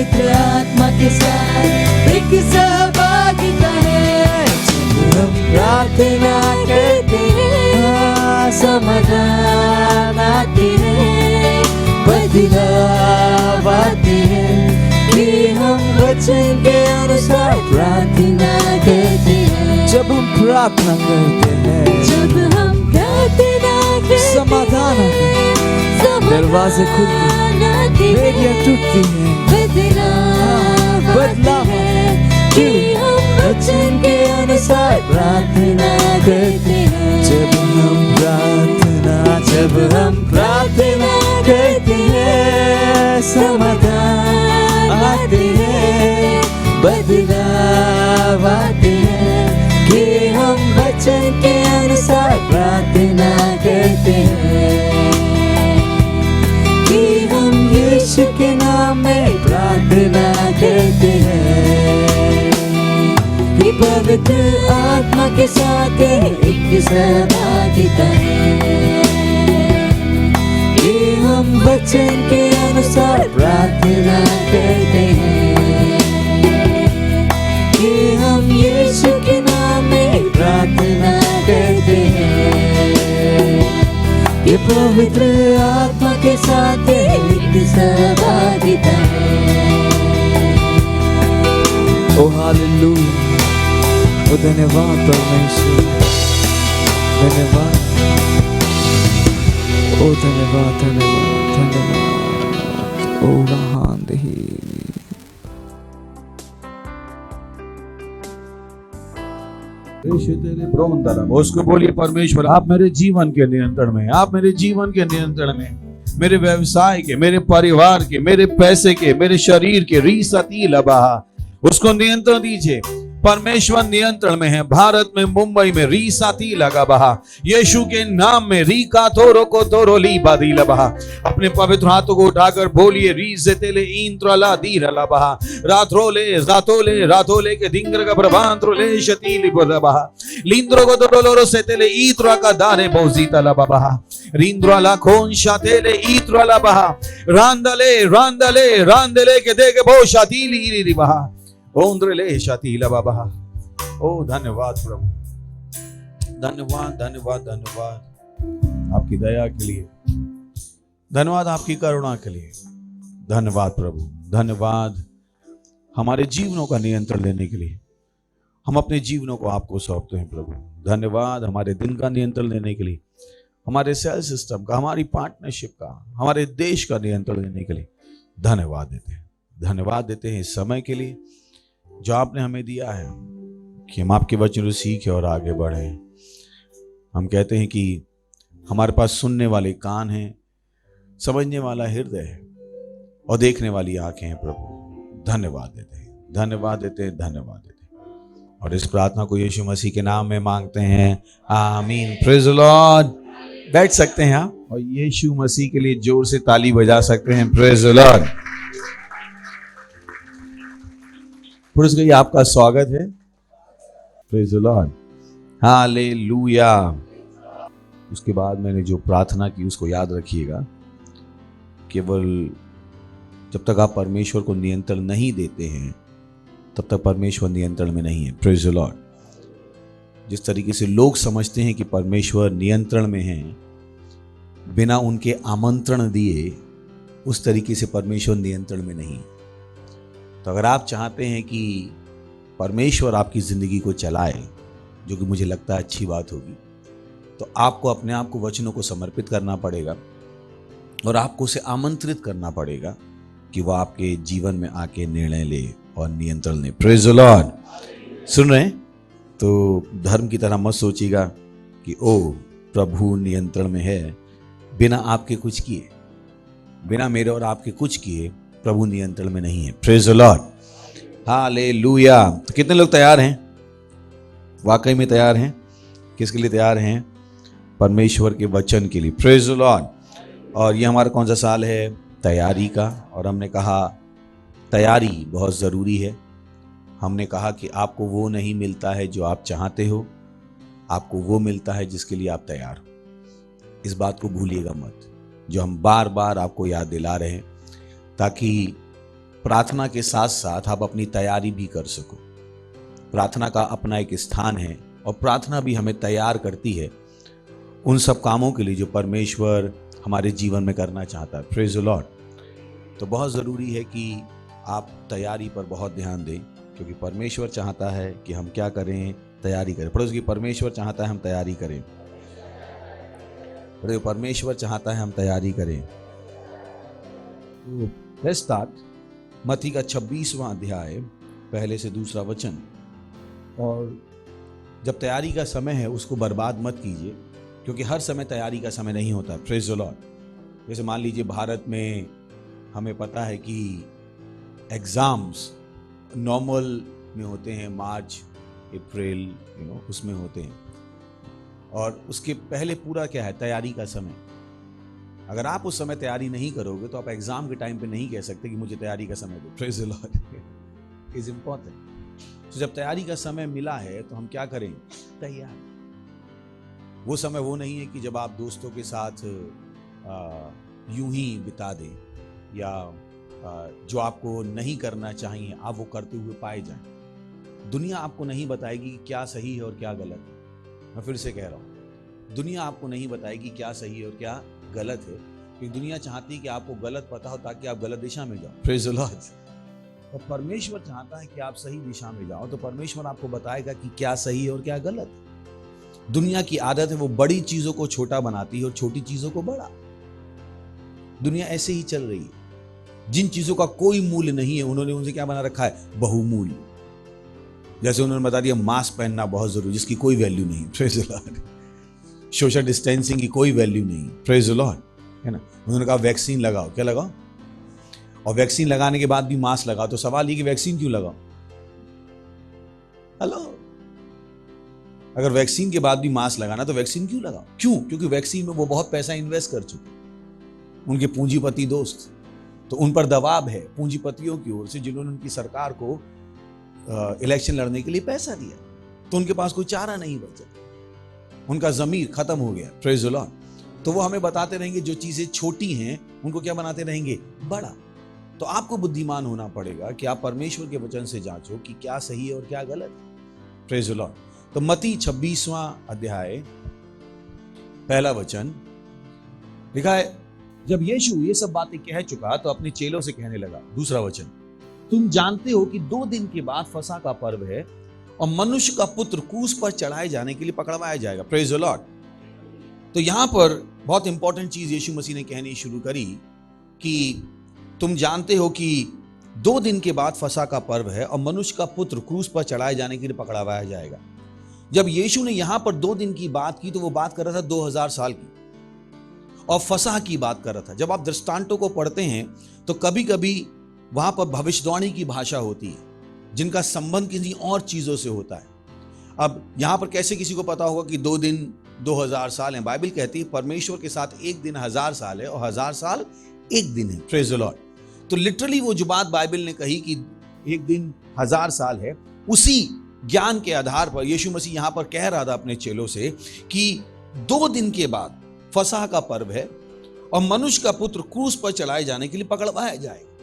पवित्र आत्मा के साथ एक सहभागिता है। जब हम प्रार्थना करते हैं समाधान आते हैं, बदलाव आते हैं कि हम वचन के अनुसार प्रार्थना करते हैं। जब हम प्रार्थना करते हैं, जब हम प्रार्थना करते हैं, समाधान आते हैं, दरवाजे खुलते हैं, बेड़ियां टूटती हैं, बदलाव कि हम वचन के अनुसार प्रार्थना करते हैं। जब हम प्रार्थना करते हैं, समाधान आते हैं, बदलाव आते हैं कि हम वचन के अनुसार प्रार्थना करते हैं। कि हम यीशु के नाम में प्रार्थना करते हैं, कि पवित्र आत्मा के साथ एक सहभागिता है, कि हम वचन के अनुसार प्रार्थना करते हैं, कि हम यीशु के नाम में प्रार्थना करते हैं, कि पवित्र आत्मा के साथ एक सहभागिता है। ओ हालेलुया, ओ धन्यवाद परमेश्वर, धन्यवाद, ओ धन्यवाद, धन्यवाद, धन्यवाद, ओ महान देही। उसको बोलिए, परमेश्वर आप मेरे जीवन के नियंत्रण में, आप मेरे जीवन के नियंत्रण में, मेरे व्यवसाय के, मेरे परिवार के, मेरे पैसे के, मेरे शरीर के, रीसती लबाहा, उसको नियंत्रण दीजिए। परमेश्वर नियंत्रण में है। भारत में, मुंबई में रीसाती लगा बहा, यीशु के नाम में रीका तोरो को तोरो ली बादी लबहा। अपने पवित्र हाथों को उठाकर बोलिए, रीजेतेले इंत्रला दी रला बहा, रातोले के दिंगर का प्रभांत्रोले शतीली बहा, लिंद्रो को तोरोलो सेतेले ईत्रा का दाने बोजीता लबा बहा, रिंद्राला खोन शातेले ईत्रला बहा, रांदले के देके बो शातीली री बहा, ओंद्रले शातीला बाबा। ओ धन्यवाद प्रभु, धन्यवाद, धन्यवाद, धन्यवाद आपकी दया के लिए, धन्यवाद आपकी करुणा के लिए, धन्यवाद प्रभु, धन्यवाद हमारे जीवनों का नियंत्रण लेने के लिए। हम अपने जीवनों को आपको सौंपते हैं प्रभु। धन्यवाद हमारे दिन का नियंत्रण लेने के लिए, हमारे सेल सिस्टम का, हमारी पार्टनरशिप का, हमारे देश का नियंत्रण लेने के लिए धन्यवाद देते हैं। धन्यवाद देते हैं इस समय के लिए जो आपने हमें दिया है कि हम आपके वचन को सीखें और आगे बढ़ें। हम कहते हैं कि हमारे पास सुनने वाले कान हैं, समझने वाला हृदय है और देखने वाली आंखें हैं प्रभु। धन्यवाद देते हैं, धन्यवाद देते हैं, धन्यवाद देते हैं। और इस प्रार्थना को यीशु मसीह के नाम में मांगते हैं, आमीन। Praise the Lord. बैठ सकते हैं आप और यीशु मसीह के लिए जोर से ताली बजा सकते हैं। Praise the Lord. पुरुष गई आपका स्वागत है। Praise the Lord, hallelujah. उसके बाद मैंने जो प्रार्थना की उसको याद रखिएगा। केवल जब तक आप परमेश्वर को नियंत्रण नहीं देते हैं तब तक परमेश्वर नियंत्रण में नहीं है। Praise the Lord. जिस तरीके से लोग समझते हैं कि परमेश्वर नियंत्रण में है बिना उनके आमंत्रण दिए, उस तरीके से परमेश्वर नियंत्रण में नहीं। तो अगर आप चाहते हैं कि परमेश्वर आपकी ज़िंदगी को चलाए, जो कि मुझे लगता है अच्छी बात होगी, तो आपको अपने आप को वचनों को समर्पित करना पड़ेगा और आपको उसे आमंत्रित करना पड़ेगा कि वह आपके जीवन में आके निर्णय ले और नियंत्रण ले। Praise the Lord. सुन रहे हैं? तो धर्म की तरह मत सोचिएगा कि ओ प्रभु नियंत्रण में है, बिना आपके कुछ किए, बिना मेरे और आपके कुछ किए प्रभु नियंत्रण में नहीं है। Praise the Lord, hallelujah. तो कितने लोग तैयार हैं? वाकई में तैयार हैं? किसके लिए तैयार हैं? परमेश्वर के वचन के लिए। Praise the Lord. और ये हमारा कौन सा साल है? तैयारी का। और हमने कहा तैयारी बहुत ज़रूरी है। हमने कहा कि आपको वो नहीं मिलता है जो आप चाहते हो, आपको वो मिलता है जिसके लिए आप तैयार हो। इस बात को भूलिएगा मत, जो हम बार बार आपको याद दिला रहे हैं, ताकि प्रार्थना के साथ साथ आप अपनी तैयारी भी कर सको। प्रार्थना का अपना एक स्थान है और प्रार्थना भी हमें तैयार करती है उन सब कामों के लिए जो परमेश्वर हमारे जीवन में करना चाहता है। Praise the Lord. तो बहुत ज़रूरी है कि आप तैयारी पर बहुत ध्यान दें, क्योंकि परमेश्वर चाहता है कि हम क्या करें, तैयारी करें। पढ़ो कि परमेश्वर चाहता है हम तैयारी करें। पढ़ो परमेश्वर चाहता है हम तैयारी करें। Let's start. मत्ती का 26वां अध्याय पहले से दूसरा वचन। और जब तैयारी का समय है उसको बर्बाद मत कीजिए, क्योंकि हर समय तैयारी का समय नहीं होता। Praise the Lord. जैसे मान लीजिए भारत में हमें पता है कि एग्जाम्स नॉर्मल में होते हैं, मार्च अप्रैल उसमें होते हैं, और उसके पहले पूरा क्या है, तैयारी का समय। अगर आप उस समय तैयारी नहीं करोगे तो आप एग्जाम के टाइम पे नहीं कह सकते कि मुझे तैयारी का समय दो। Praise the Lord is important. तो जब तैयारी का समय मिला है तो हम क्या करें, तैयार। वो समय वो नहीं है कि जब आप दोस्तों के साथ यूं ही बिता दें, या जो आपको नहीं करना चाहिए आप वो करते हुए पाए जाएं। दुनिया आपको नहीं बताएगी कि क्या सही है और क्या गलत है। मैं फिर से कह रहा हूँ, दुनिया आपको नहीं बताएगी क्या सही है और क्या गलत है, क्योंकि दुनिया चाहती है कि आपको गलत पता हो ताकि आप गलत दिशा में जाओ। Praise the Lord. और परमेश्वर चाहता है कि आप सही दिशा में जाओ, तो परमेश्वर आपको बताएगा कि क्या सही है और क्या गलत है। दुनिया की आदत है वो बड़ी चीजों को छोटा बनाती है और छोटी चीजों को बड़ा। दुनिया ऐसे ही चल रही है। जिन चीजों का कोई मूल्य नहीं है उन्होंने उनसे क्या बना रखा है, बहुमूल्य। जैसे उन्होंने बता दिया मास्क पहनना बहुत जरूरी, जिसकी कोई वैल्यू नहीं। Praise the Lord. Social distancing की कोई वैल्यू नहीं। प्रेज द लॉर्ड, है ना। उन्होंने कहा वैक्सीन लगाओ, क्या लगाओ, और वैक्सीन लगाने के बाद भी मास्क लगाओ। तो सवाल ये कि वैक्सीन क्यों लगाओ? हेलो, अगर वैक्सीन के बाद भी मास्क लगाना तो वैक्सीन क्यों लगाओ? क्यों? क्योंकि वैक्सीन में वो बहुत पैसा इन्वेस्ट कर चुके, उनके पूंजीपति दोस्त। तो उन पर दबाव है पूंजीपतियों की ओर से, जिन्होंने उनकी सरकार को इलेक्शन लड़ने के लिए पैसा दिया। तो उनके पास कोई चारा नहीं बचा, उनका जमीर खत्म हो गया। Praise the Lord. तो वो हमें बताते रहेंगे जो चीजें छोटी हैं उनको क्या बनाते रहेंगे, बड़ा। तो आपको बुद्धिमान होना पड़ेगा कि आप परमेश्वर के वचन से जांचो कि क्या सही है और क्या गलत है। Praise the Lord. तो मत्ती 26वां अध्याय पहला वचन लिखा है, जब यीशु ये सब बातें कह चुका तो अपने चेलों से कहने लगा। दूसरा वचन, तुम जानते हो कि 2 दिन के बाद फसह का पर्व है और मनुष्य का पुत्र क्रूस पर चढ़ाए जाने के लिए पकड़वाया जाएगा। Praise the Lord. तो यहां पर बहुत इंपॉर्टेंट चीज यीशु मसीह ने कहनी शुरू करी कि तुम जानते हो कि 2 दिन के बाद फसह का पर्व है और मनुष्य का पुत्र क्रूस पर चढ़ाए जाने के लिए पकड़वाया जाएगा। जब यीशु ने यहां पर 2 दिन की बात की तो वो बात कर रहा था 2000 साल की, और फसह की बात कर रहा था। जब आप दृष्टांतों को पढ़ते हैं तो कभी कभी वहां पर भविष्यवाणी की भाषा होती है, जिनका संबंध किसी और चीजों से होता है। अब यहां पर कैसे किसी को पता होगा कि 2 दिन 2000 साल है? बाइबल कहती है परमेश्वर के साथ 1 दिन 1000 साल है और 1000 साल 1 दिन है। Praise the Lord. तो लिटरली वो जो बात बाइबल ने कही कि 1 दिन 1000 साल है, उसी ज्ञान के आधार पर यीशु मसीह यहां पर कह रहा था अपने चेलों से कि 2 दिन के बाद फसह का पर्व है और मनुष्य का पुत्र क्रूस पर चलाए जाने के लिए पकड़वाया जाएगा।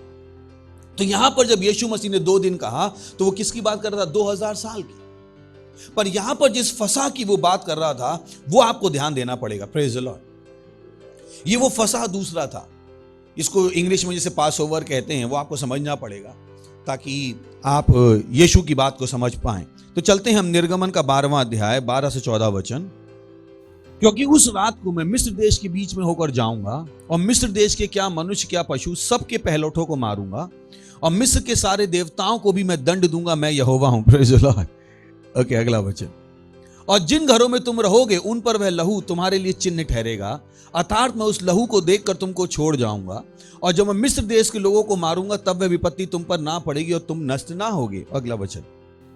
तो यहां पर जब यीशु मसीह ने 2 दिन कहा तो वो किसकी बात कर रहा था? 2000 साल की। पर यहां पर जिस फसह की वो बात कर रहा था वो आपको ध्यान देना पड़ेगा। Praise the Lord. ये वो फसह दूसरा था, इसको इंग्लिश में जैसे पास ओवर कहते हैं, वो आपको समझना पड़ेगा ताकि आप यीशु की बात को समझ पाएं। तो चलते हैं हम निर्गमन का 12वां अध्याय 12 से 14 वचन। क्योंकि उस रात को मैं मिस्र देश के बीच में होकर जाऊंगा और मिस्र देश के क्या मनुष्य क्या पशु सबके पहलौठों को मारूंगा और मिस्र के सारे देवताओं को भी मैं दंड दूंगा, मैं यहोवा हूं। Praise the Lord. ओके, अगला वचन। और जिन घरों में तुम रहोगे उन पर वह लहू तुम्हारे लिए चिन्ह ठहरेगा, अर्थात मैं उस लहू को देखकर तुमको छोड़ जाऊंगा, और जब मैं मिस्र देश के लोगों को मारूंगा तब वह विपत्ति तुम पर ना पड़ेगी और तुम नष्ट ना होगे। अगला वचन।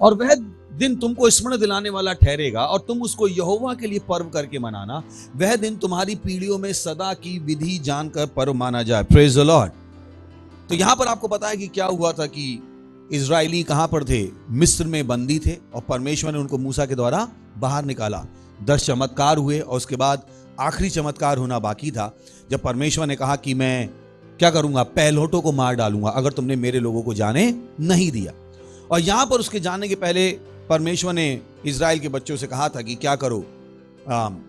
और वह दिन तुमको स्मरण दिलाने वाला ठहरेगा और तुम उसको यहोवा के लिए पर्व करके मनाना। वह दिन तुम्हारी पीढ़ियों में सदा की विधि जानकर पर्व माना जाए। Praise the Lord. तो यहां पर आपको पता है कि क्या हुआ था कि इजरायली कहां पर थे? मिस्र में बंदी थे और परमेश्वर ने उनको मूसा के द्वारा बाहर निकाला। 10 चमत्कार हुए और उसके बाद आखिरी चमत्कार होना बाकी था, जब परमेश्वर ने कहा कि मैं क्या करूंगा, पहलौठों को मार डालूंगा अगर तुमने मेरे लोगों को जाने नहीं दिया। और यहां पर उसके जाने के पहले परमेश्वर ने इजराइल के बच्चों से कहा था कि क्या करो,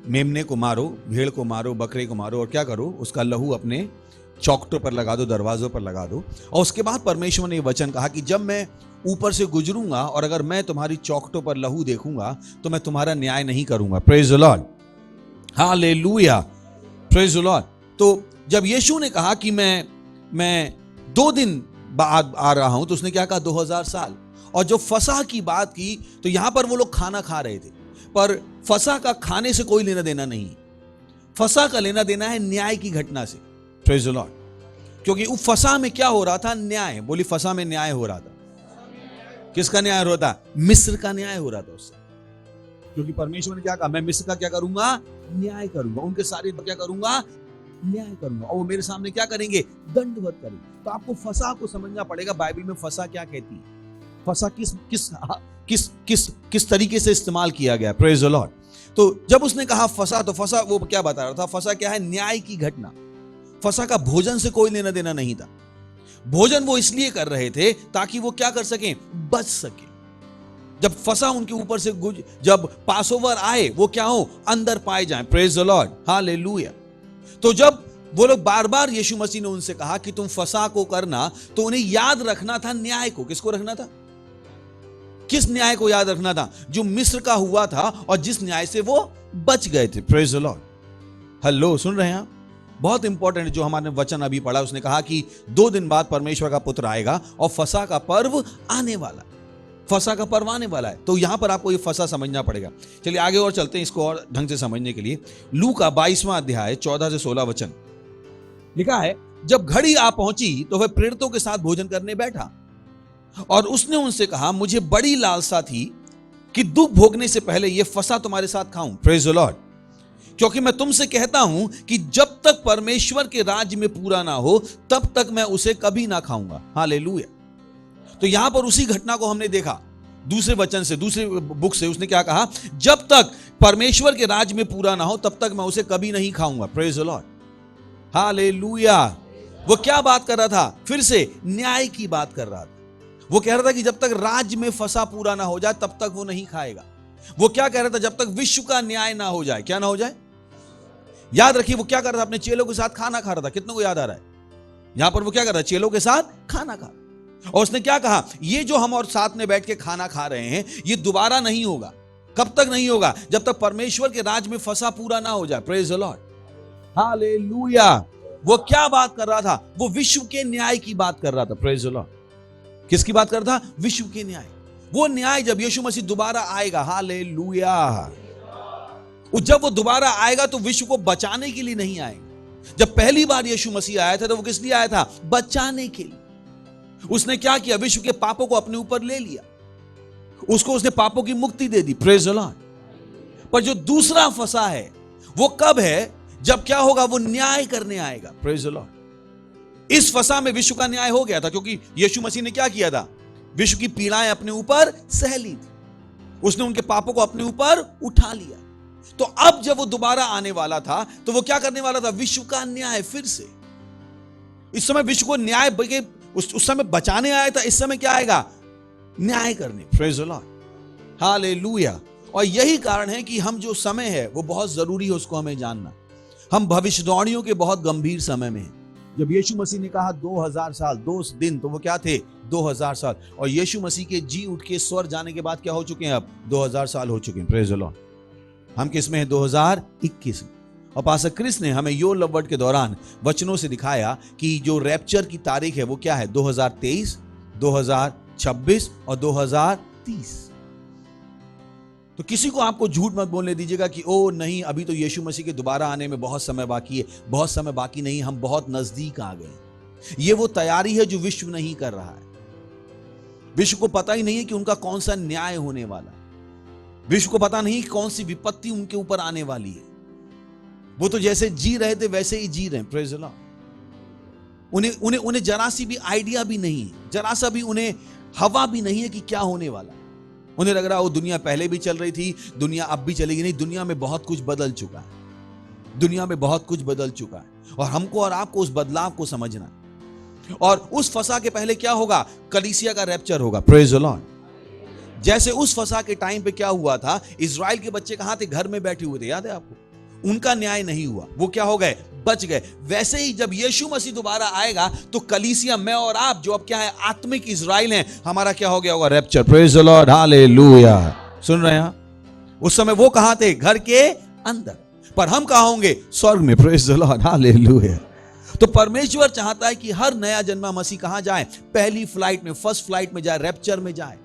मेमने को मारो, भेड़ को मारो, बकरे को मारो, और क्या करो, उसका लहू अपने चौखटों पर लगा दो, दरवाजों पर लगा दो। और उसके बाद परमेश्वर ने ये वचन कहा कि जब मैं ऊपर से गुजरूंगा और अगर मैं तुम्हारी चौखटों पर लहू देखूंगा तो मैं तुम्हारा न्याय नहीं करूंगा। Praise the Lord, hallelujah, praise the Lord. तो जब यीशु ने कहा कि मैं 2 दिन बाद आ रहा हूं, तो उसने क्या कहा, 2000 साल। और जो फसह की बात की, तो यहां पर वो लोग खाना खा रहे थे, पर फसह का खाने से कोई लेना देना नहीं। फसह का लेना देना है न्याय की घटना से। Praise the Lord. क्योंकि उस फसह में क्या हो रहा था, न्याय। बोली, फसह में न्याय हो रहा था। किसका न्याय हो रहा था? मिस्र का न्याय हो रहा था उससे। क्योंकि परमेश्वर ने क्या कहा, मैं मिस्र का क्या करूंगा, न्याय करूंगा, उनके सारे क्या करूंगा, न्याय करूंगा, और वो मेरे सामने क्या करेंगे, दंडवत करेंगे। तो आपको फसह को समझना पड़ेगा, बाइबल में फसह क्या कहती है, फसह किस तरीके से इस्तेमाल किया गया। Praise the Lord. तो जब उसने कहा फसह, तो फसह वो क्या बता रहा था, फसह क्या है, न्याय की घटना। फसह का भोजन से कोई लेना देना नहीं था। भोजन वो इसलिए कर रहे थे ताकि वो क्या कर सकें, बच सके। जब फसह उनके ऊपर से जब पासओवर आए, वो क्या हो, अंदर पाए जाएं। Praise the Lord, hallelujah. तो जब वो लोग बार बार यीशु मसीह ने उनसे कहा कि तुम फसह को करना, तो उन्हें याद रखना था न्याय को। किसको रखना था? किस न्याय को याद रखना था? जो मिस्र का हुआ था और जिस न्याय से वो बच गए थे। Praise the Lord. हेलो, सुन रहे हैं आप? बहुत इंपॉर्टेंट जो हमारे वचन अभी पढ़ा, उसने कहा कि 2 दिन बाद परमेश्वर का पुत्र आएगा और फसह का पर्व आने वाला है। फसह का पर्व आने वाला है। तो यहां पर आपको ये फसह समझना पड़ेगा। चलिए आगे और चलते हैं इसको और ढंग से समझने के लिए। लूका 22वां अध्याय 14 से 16 वचन लिखा है, जब घड़ी आ पहुंची तो वह प्रेरितों के साथ भोजन करने बैठा और उसने उनसे कहा, मुझे बड़ी लालसा थी कि दुख भोगने से पहले यह फसह तुम्हारे साथ खाऊं। Praise the Lord. क्योंकि मैं तुमसे कहता हूं कि जब तक परमेश्वर के राज्य में पूरा ना हो, तब तक मैं उसे कभी ना खाऊंगा। हालेलुया। तो यहां पर उसी घटना को हमने देखा दूसरे वचन से, दूसरे बुक से। उसने क्या कहा, जब तक परमेश्वर के राज्य में पूरा ना हो, तब तक मैं उसे कभी नहीं खाऊंगा। Praise the Lord, hallelujah. वो क्या बात कर रहा था? फिर से न्याय की बात कर रहा था। वो कह रहा था कि जब तक राज्य में फसह पूरा ना हो जाए, तब तक वो नहीं खाएगा। वो क्या कह रहा था? जब तक विश्व का न्याय ना हो जाए। क्या ना हो जाए? याद रखिए, वो क्या कर रहा था? अपने चेलों के साथ खाना खा रहा था। कितनों को याद आ रहा है? यहां पर वो क्या कर रहा है? चेलों के साथ खाना खा रहा। और उसने क्या कहा, ये जो हम और साथ में बैठ के खाना खा रहे हैं, ये दोबारा नहीं होगा। कब तक नहीं होगा? जब तक परमेश्वर के राज में फसह पूरा ना हो जाए। Praise the Lord, hallelujah. वो क्या बात कर रहा था? वो विश्व के न्याय की बात कर रहा था। Praise the Lord. किसकी बात कर रहा था? विश्व के न्याय। वो न्याय जब यीशु मसीह दोबारा आएगा, हालेलुया, जब वो दोबारा आएगा तो विश्व को बचाने के लिए नहीं आएगा। जब पहली बार यीशु मसीह आया था तो वो किस लिए आया था? बचाने के लिए। उसने क्या किया? विश्व के पापों को अपने ऊपर ले लिया, उसने पापों की मुक्ति दे दी। Praise the Lord. पर जो दूसरा फसह है वो कब है? जब क्या होगा? वो न्याय करने आएगा। Praise the Lord. इस फसह में विश्व का न्याय हो गया था, क्योंकि यीशु मसीह ने क्या किया था? विश्व की पीड़ाएं अपने ऊपर सह ली थी, उसने उनके पापों को अपने ऊपर उठा लिया। तो अब जब वो दोबारा आने वाला था, तो वो क्या करने वाला था? विश्व का न्याय फिर से। इस समय विश्व को न्याय, उस समय बचाने आया था, इस समय क्या आएगा? न्याय करने। Praise the Lord, hallelujah. और यही कारण है कि हम जो समय है वो बहुत जरूरी है, उसको हमें जानना। हम भविष्यवाणियों के बहुत गंभीर समय में हैं। जब यीशु मसीह ने कहा 2000 साल 2 दिन, तो वो क्या थे? 2000 साल। और यीशु मसीह के जी उठ के स्वर्ग जाने के बाद क्या हो चुके हैं? अब 2000 साल हो चुके हैं। Praise the Lord. हम किस में हैं? 2021 में। और पास्टर क्रिस ने हमें योर लव वर्ड के दौरान वचनों से दिखाया कि जो रैप्चर की तारीख है वो क्या है? 2023, 2026 और 2030। तो किसी को आपको झूठ मत बोलने दीजिएगा कि ओ नहीं, अभी तो यीशु मसीह के दोबारा आने में बहुत समय बाकी है। बहुत समय बाकी नहीं, हम बहुत नजदीक आ गए। ये वो तैयारी है जो विश्व नहीं कर रहा है। विश्व को पता ही नहीं है कि उनका कौन सा न्याय होने वाला है। विश्व को पता नहीं कौन सी विपत्ति उनके ऊपर आने वाली है। वो तो जैसे जी रहे थे वैसे ही जी रहे हैं। Praise the Lord. उन्हें जरा सी भी आइडिया भी नहीं, जरा सा भी उन्हें हवा भी नहीं है कि क्या होने वाला। उन्हें लग रहा है वो दुनिया पहले भी चल रही थी, दुनिया अब भी चलेगी। नहीं, दुनिया में बहुत कुछ बदल चुका है। दुनिया में बहुत कुछ बदल चुका है और हमको और आपको उस बदलाव को समझना है। और उस फसा के पहले क्या होगा? कलीसिया का रैप्चर होगा। Praise the Lord. जैसे उस फसा के टाइम पे क्या हुआ था, इजराइल के बच्चे कहां थे? घर में बैठे हुए थे, याद है आपको? उनका न्याय नहीं हुआ, वो क्या हो गए? बच गए। वैसे ही जब यीशु मसीह दोबारा आएगा तो कलीसिया, मैं और आप जो अब क्या है, आत्मिक इजराइल हैं, हमारा क्या हो गया होगा? Rapture. Praise the Lord, hallelujah. सुन रहे हैं? उस समय वो कहां थे? घर के अंदर, पर हम कहां होंगे? स्वर्ग में। Praise the Lord, hallelujah. तो परमेश्वर चाहता है कि हर नया जन्मा मसीह कहां जाए? पहली फ्लाइट में, फर्स्ट फ्लाइट में जाए, रैप्चर में जाए।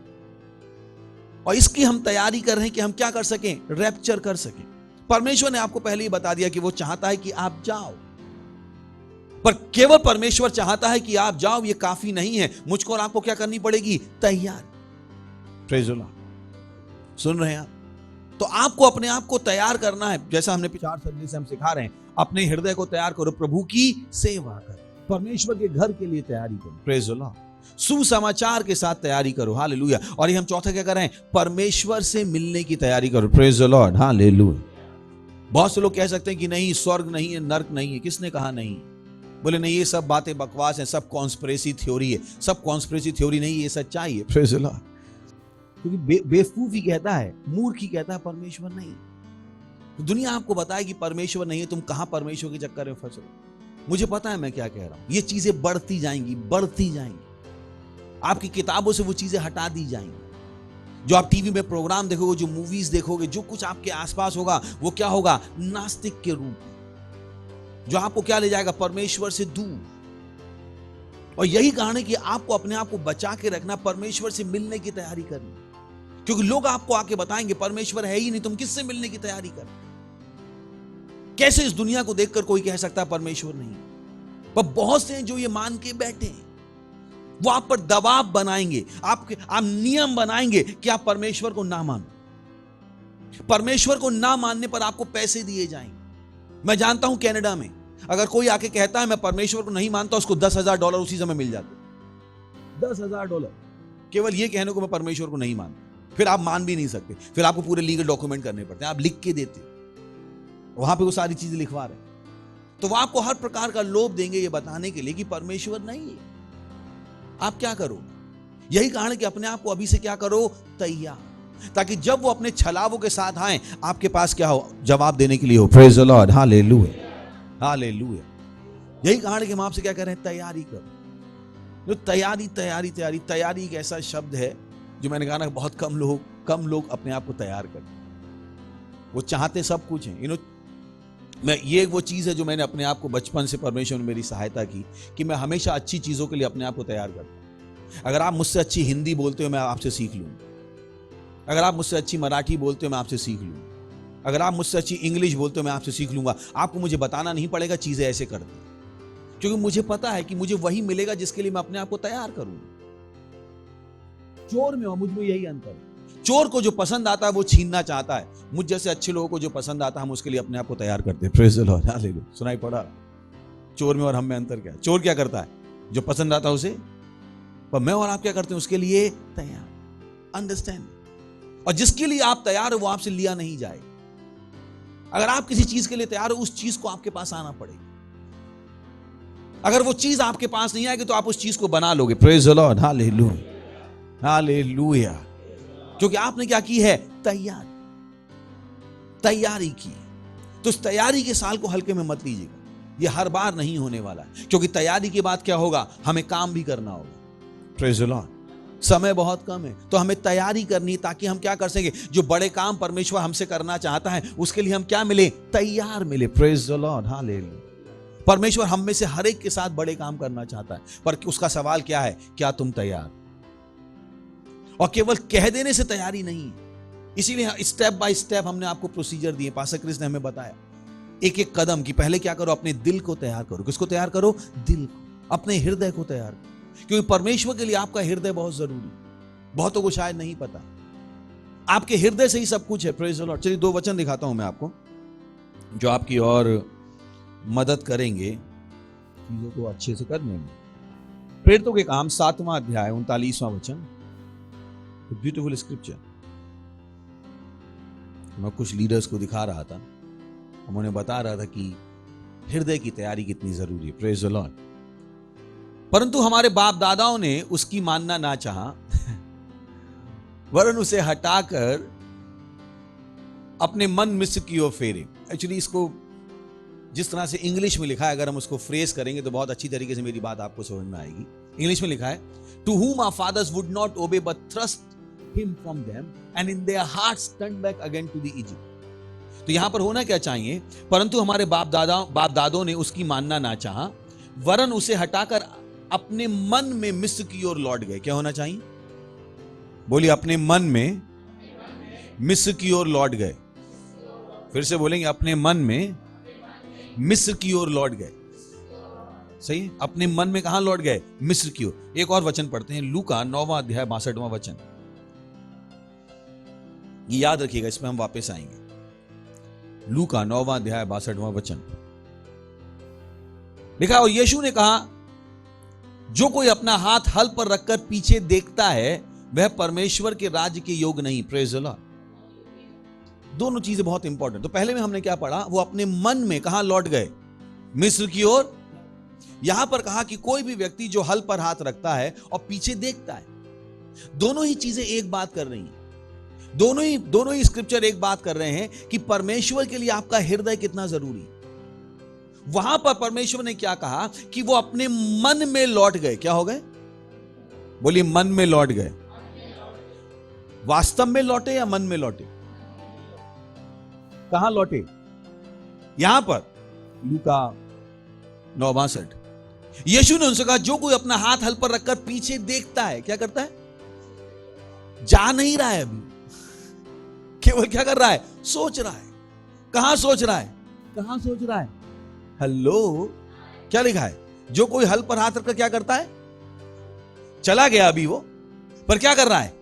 और इसकी हम तैयारी कर रहे हैं कि हम क्या कर सकें? रैप्चर कर सकें। परमेश्वर ने आपको पहले ही बता दिया कि वो चाहता है कि आप जाओ, पर केवल परमेश्वर चाहता है कि आप जाओ, ये काफी नहीं है। मुझको और आपको क्या करनी पड़ेगी? तैयार। Praise the Lord. सुन रहे हैं आप? तो आपको अपने आप को तैयार करना है। जैसा हमने 4 सर्जिस से हम सिखा रहे हैं, अपने हृदय को तैयार करो, प्रभु की सेवा करो, परमेश्वर के घर के लिए तैयारी करो। Praise the Lord. सुसमाचार के साथ तैयारी करो। हालेलुया। और ये हम चौथा क्या कर रहे हैं? परमेश्वर से मिलने की तैयारी करो। Praise the Lord, hallelujah. बहुत से लोग कह सकते हैं कि नहीं, स्वर्ग नहीं है, नर्क नहीं है। किसने कहा नहीं? बोले नहीं, ये सब बातें बकवास हैं, सब कॉन्स्पिरेसी थ्योरी है। सब कॉन्स्पिरेसी थ्योरी नहीं, ये सच्चाई है। Praise the Lord. क्योंकि बेवकूफ ही कहता है, मूर्ख ही कहता है परमेश्वर नहीं। तो दुनिया आपको बताए कि परमेश्वर नहीं है, तुम कहां परमेश्वर के चक्कर में फंस रहे? मुझे पता है मैं क्या कह रहा हूं। ये चीजें बढ़ती जाएंगी, बढ़ती जाएंगी। आपकी किताबों से वो चीजें हटा दी जाएंगी। जो आप टीवी में प्रोग्राम देखोगे, जो मूवीज देखोगे, जो कुछ आपके आसपास होगा, वो क्या होगा? नास्तिक के रूप में, जो आपको क्या ले जाएगा? परमेश्वर से दूर। और यही कारण है कि आपको अपने आप को बचा के रखना, परमेश्वर से मिलने की तैयारी करनी। क्योंकि लोग आपको आके बताएंगे परमेश्वर है ही नहीं, तुम किससे मिलने की तैयारी कर? कैसे इस दुनिया को देखकर कोई कह सकता है परमेश्वर नहीं? पर बहुत से हैं जो ये मान के बैठे हैं। वो आप पर दबाव बनाएंगे, आप नियम बनाएंगे कि आप परमेश्वर को ना मानो। परमेश्वर को ना मानने पर आपको पैसे दिए जाएंगे। मैं जानता हूं कनाडा में अगर कोई आके कहता है मैं परमेश्वर को नहीं मानता, उसको $10,000 उसी समय मिल जाते। $10,000 केवल ये कहने को मैं परमेश्वर को नहीं मानता। फिर आप मान भी नहीं सकते, फिर आपको पूरे लीगल डॉक्यूमेंट करने पड़ते हैं। आप लिख के देते, वहां पे वो सारी चीजें लिखवा रहे हैं। तो वो आपको हर प्रकार का लोभ देंगे ये बताने के लिए कि परमेश्वर नहीं है। आप क्या करो? यही कारण कि अपने आप को अभी से क्या करो? तैयार, ताकि जब वो अपने छलावों के साथ आए, आपके पास क्या हो? जवाब देने के लिए हो। Praise the Lord, hallelujah, hallelujah. यही कारण कि हम आपसे क्या कर रहे हैं? तैयारी करो। जो तैयारी तैयारी तैयारी तैयारी एक ऐसा शब्द है जो मैंने कहा ना, बहुत कम लोग अपने आप को तैयार करते। वो चाहते सब कुछ है। मैं ये वो चीज है जो मैंने अपने आप को बचपन से, परमेश्वर ने मेरी सहायता की कि मैं हमेशा अच्छी चीजों के लिए अपने आप को तैयार करता हूं। अगर आप मुझसे अच्छी हिंदी बोलते हो, मैं आपसे सीख लूंगा। अगर आप मुझसे अच्छी मराठी बोलते हो, मैं आपसे सीख लूंगा। अगर आप मुझसे अच्छी इंग्लिश बोलते हो, मैं आपसे सीख लूंगा। आपको मुझे बताना नहीं पड़ेगा चीजें ऐसे कर दी, क्योंकि मुझे पता है कि मुझे वही मिलेगा जिसके लिए मैं अपने आप को तैयार करूंगा। चोर में और मुझ में यही अंतर है। चोर को जो पसंद आता है वो छीनना चाहता है। मुझ जैसे अच्छे लोगों को जो पसंद आता है, हम उसके लिए अपने आप को तैयार करते हैं। Praise the Lord, hallelujah. सुनाई पड़ा? चोर में और हम में अंतर क्या है? चोर क्या करता है? जो पसंद आता है उसे, पर मैं और आप क्या करते हैं? उसके लिए तैयार। अंडरस्टैंड? और जिसके लिए आप तैयार हो वो आपसे लिया नहीं जाएगा। अगर आप किसी चीज के लिए तैयार हो, उस चीज को आपके पास आना पड़ेगा। अगर वो चीज आपके पास नहीं आएगी तो आप उस चीज को बना लोगे। Praise the Lord, hallelujah, hallelujah. क्योंकि आपने क्या की है? तैयारी की। तो उस तैयारी के साल को हल्के में मत लीजिएगा। ये हर बार नहीं होने वाला है, क्योंकि तैयारी के बाद क्या होगा? हमें काम भी करना होगा। Praise the Lord. समय बहुत कम है, तो हमें तैयारी करनी, ताकि हम क्या कर सके? जो बड़े काम परमेश्वर हमसे करना चाहता है, उसके लिए हम क्या मिले? तैयार मिले। Praise the Lord, hallelujah. परमेश्वर हम में से हर एक के साथ बड़े काम करना चाहता है, पर उसका सवाल क्या है? क्या तुम तैयार? और केवल कह देने से तैयारी नहीं। इसीलिए स्टेप बाय स्टेप हमने आपको प्रोसीजर दिए। पास्टर क्रिस ने हमें बताया एक एक कदम कि पहले क्या करो? अपने दिल को तैयार करो। किसको तैयार करो? दिल को, अपने हृदय को तैयार करो। क्योंकि परमेश्वर के लिए आपका हृदय बहुत जरूरी। बहुतों को शायद नहीं पता, आपके हृदय से ही सब कुछ है। Praise the Lord. चलिए 2 वचन दिखाता हूं मैं आपको, जो आपकी और मदद करेंगे चीजों को अच्छे से करने में। प्रेरितों के काम 7वां अध्याय 39वां वचन। Beautiful scripture. मैं कुछ लीडर्स को दिखा रहा था, हम उन्हें बता रहा था कि हृदय की तैयारी कितनी जरूरी है। Praise the Lord. परंतु हमारे बाप दादाओं ने उसकी मानना ना चाहा, वरन उसे हटाकर अपने मन मिस्र की ओर फेरे। एक्चुअली इसको जिस तरह से इंग्लिश में लिखा है, अगर हम उसको फ्रेज करेंगे तो बहुत अच्छी तरीके से मेरी बात आपको समझ में आएगी। इंग्लिश में लिखा है, to whom our fathers would not obey but thrust him from them and in their hearts turned back again to the Egypt। तो यहां पर होना क्या चाहिए, परंतु हमारे बाप दादों ने उसकी मानना ना चाहा, वरन उसे हटाकर अपने मन में मिस्र की ओर लौट गए। क्या होना चाहिए? बोलिए, अपने मन में मिस्र की ओर लौट गए। फिर से बोलेंगे, अपने मन में मिस्र की ओर लौट गए। सही है? अपने मन में कहां लौट गए? मिस्र की ओर। एक और वचन पढ़ते हैं, लूका 9वां अध्याय 62वां वचन। ये याद रखिएगा, इसमें हम वापस आएंगे। लूका 9वां अध्याय 62वां वचन लिखा, और यीशु ने कहा, जो कोई अपना हाथ हल पर रखकर पीछे देखता है वह परमेश्वर के राज्य के योग नहीं। Praise the Lord. दोनों चीजें बहुत इंपॉर्टेंट। तो पहले में हमने क्या पढ़ा, वो अपने मन में कहां लौट गए? मिस्र की ओर। यहां पर कहा कि कोई भी व्यक्ति जो हल पर हाथ रखता है और पीछे देखता है, दोनों ही चीजें एक बात कर रही हैं। दोनों ही स्क्रिप्चर एक बात कर रहे हैं कि परमेश्वर के लिए आपका हृदय कितना जरूरी है। वहां पर परमेश्वर ने क्या कहा कि वो अपने मन में लौट गए। क्या हो गए? बोलिए, मन में लौट गए। वास्तव में लौटे या मन में लौटे? कहां लौटे? यहां पर लूका 9:62। यीशु ने उनसे कहा, जो कोई अपना हाथ हल पर रखकर पीछे देखता है, क्या करता है? जा नहीं रहा है, अभी केवल क्या कर रहा है? सोच रहा है। कहां सोच रहा है? कहां सोच रहा है? हेलो, क्या लिखा है? जो कोई हल पर हाथ रखकर क्या करता है? चला गया अभी वो, पर क्या कर रहा है?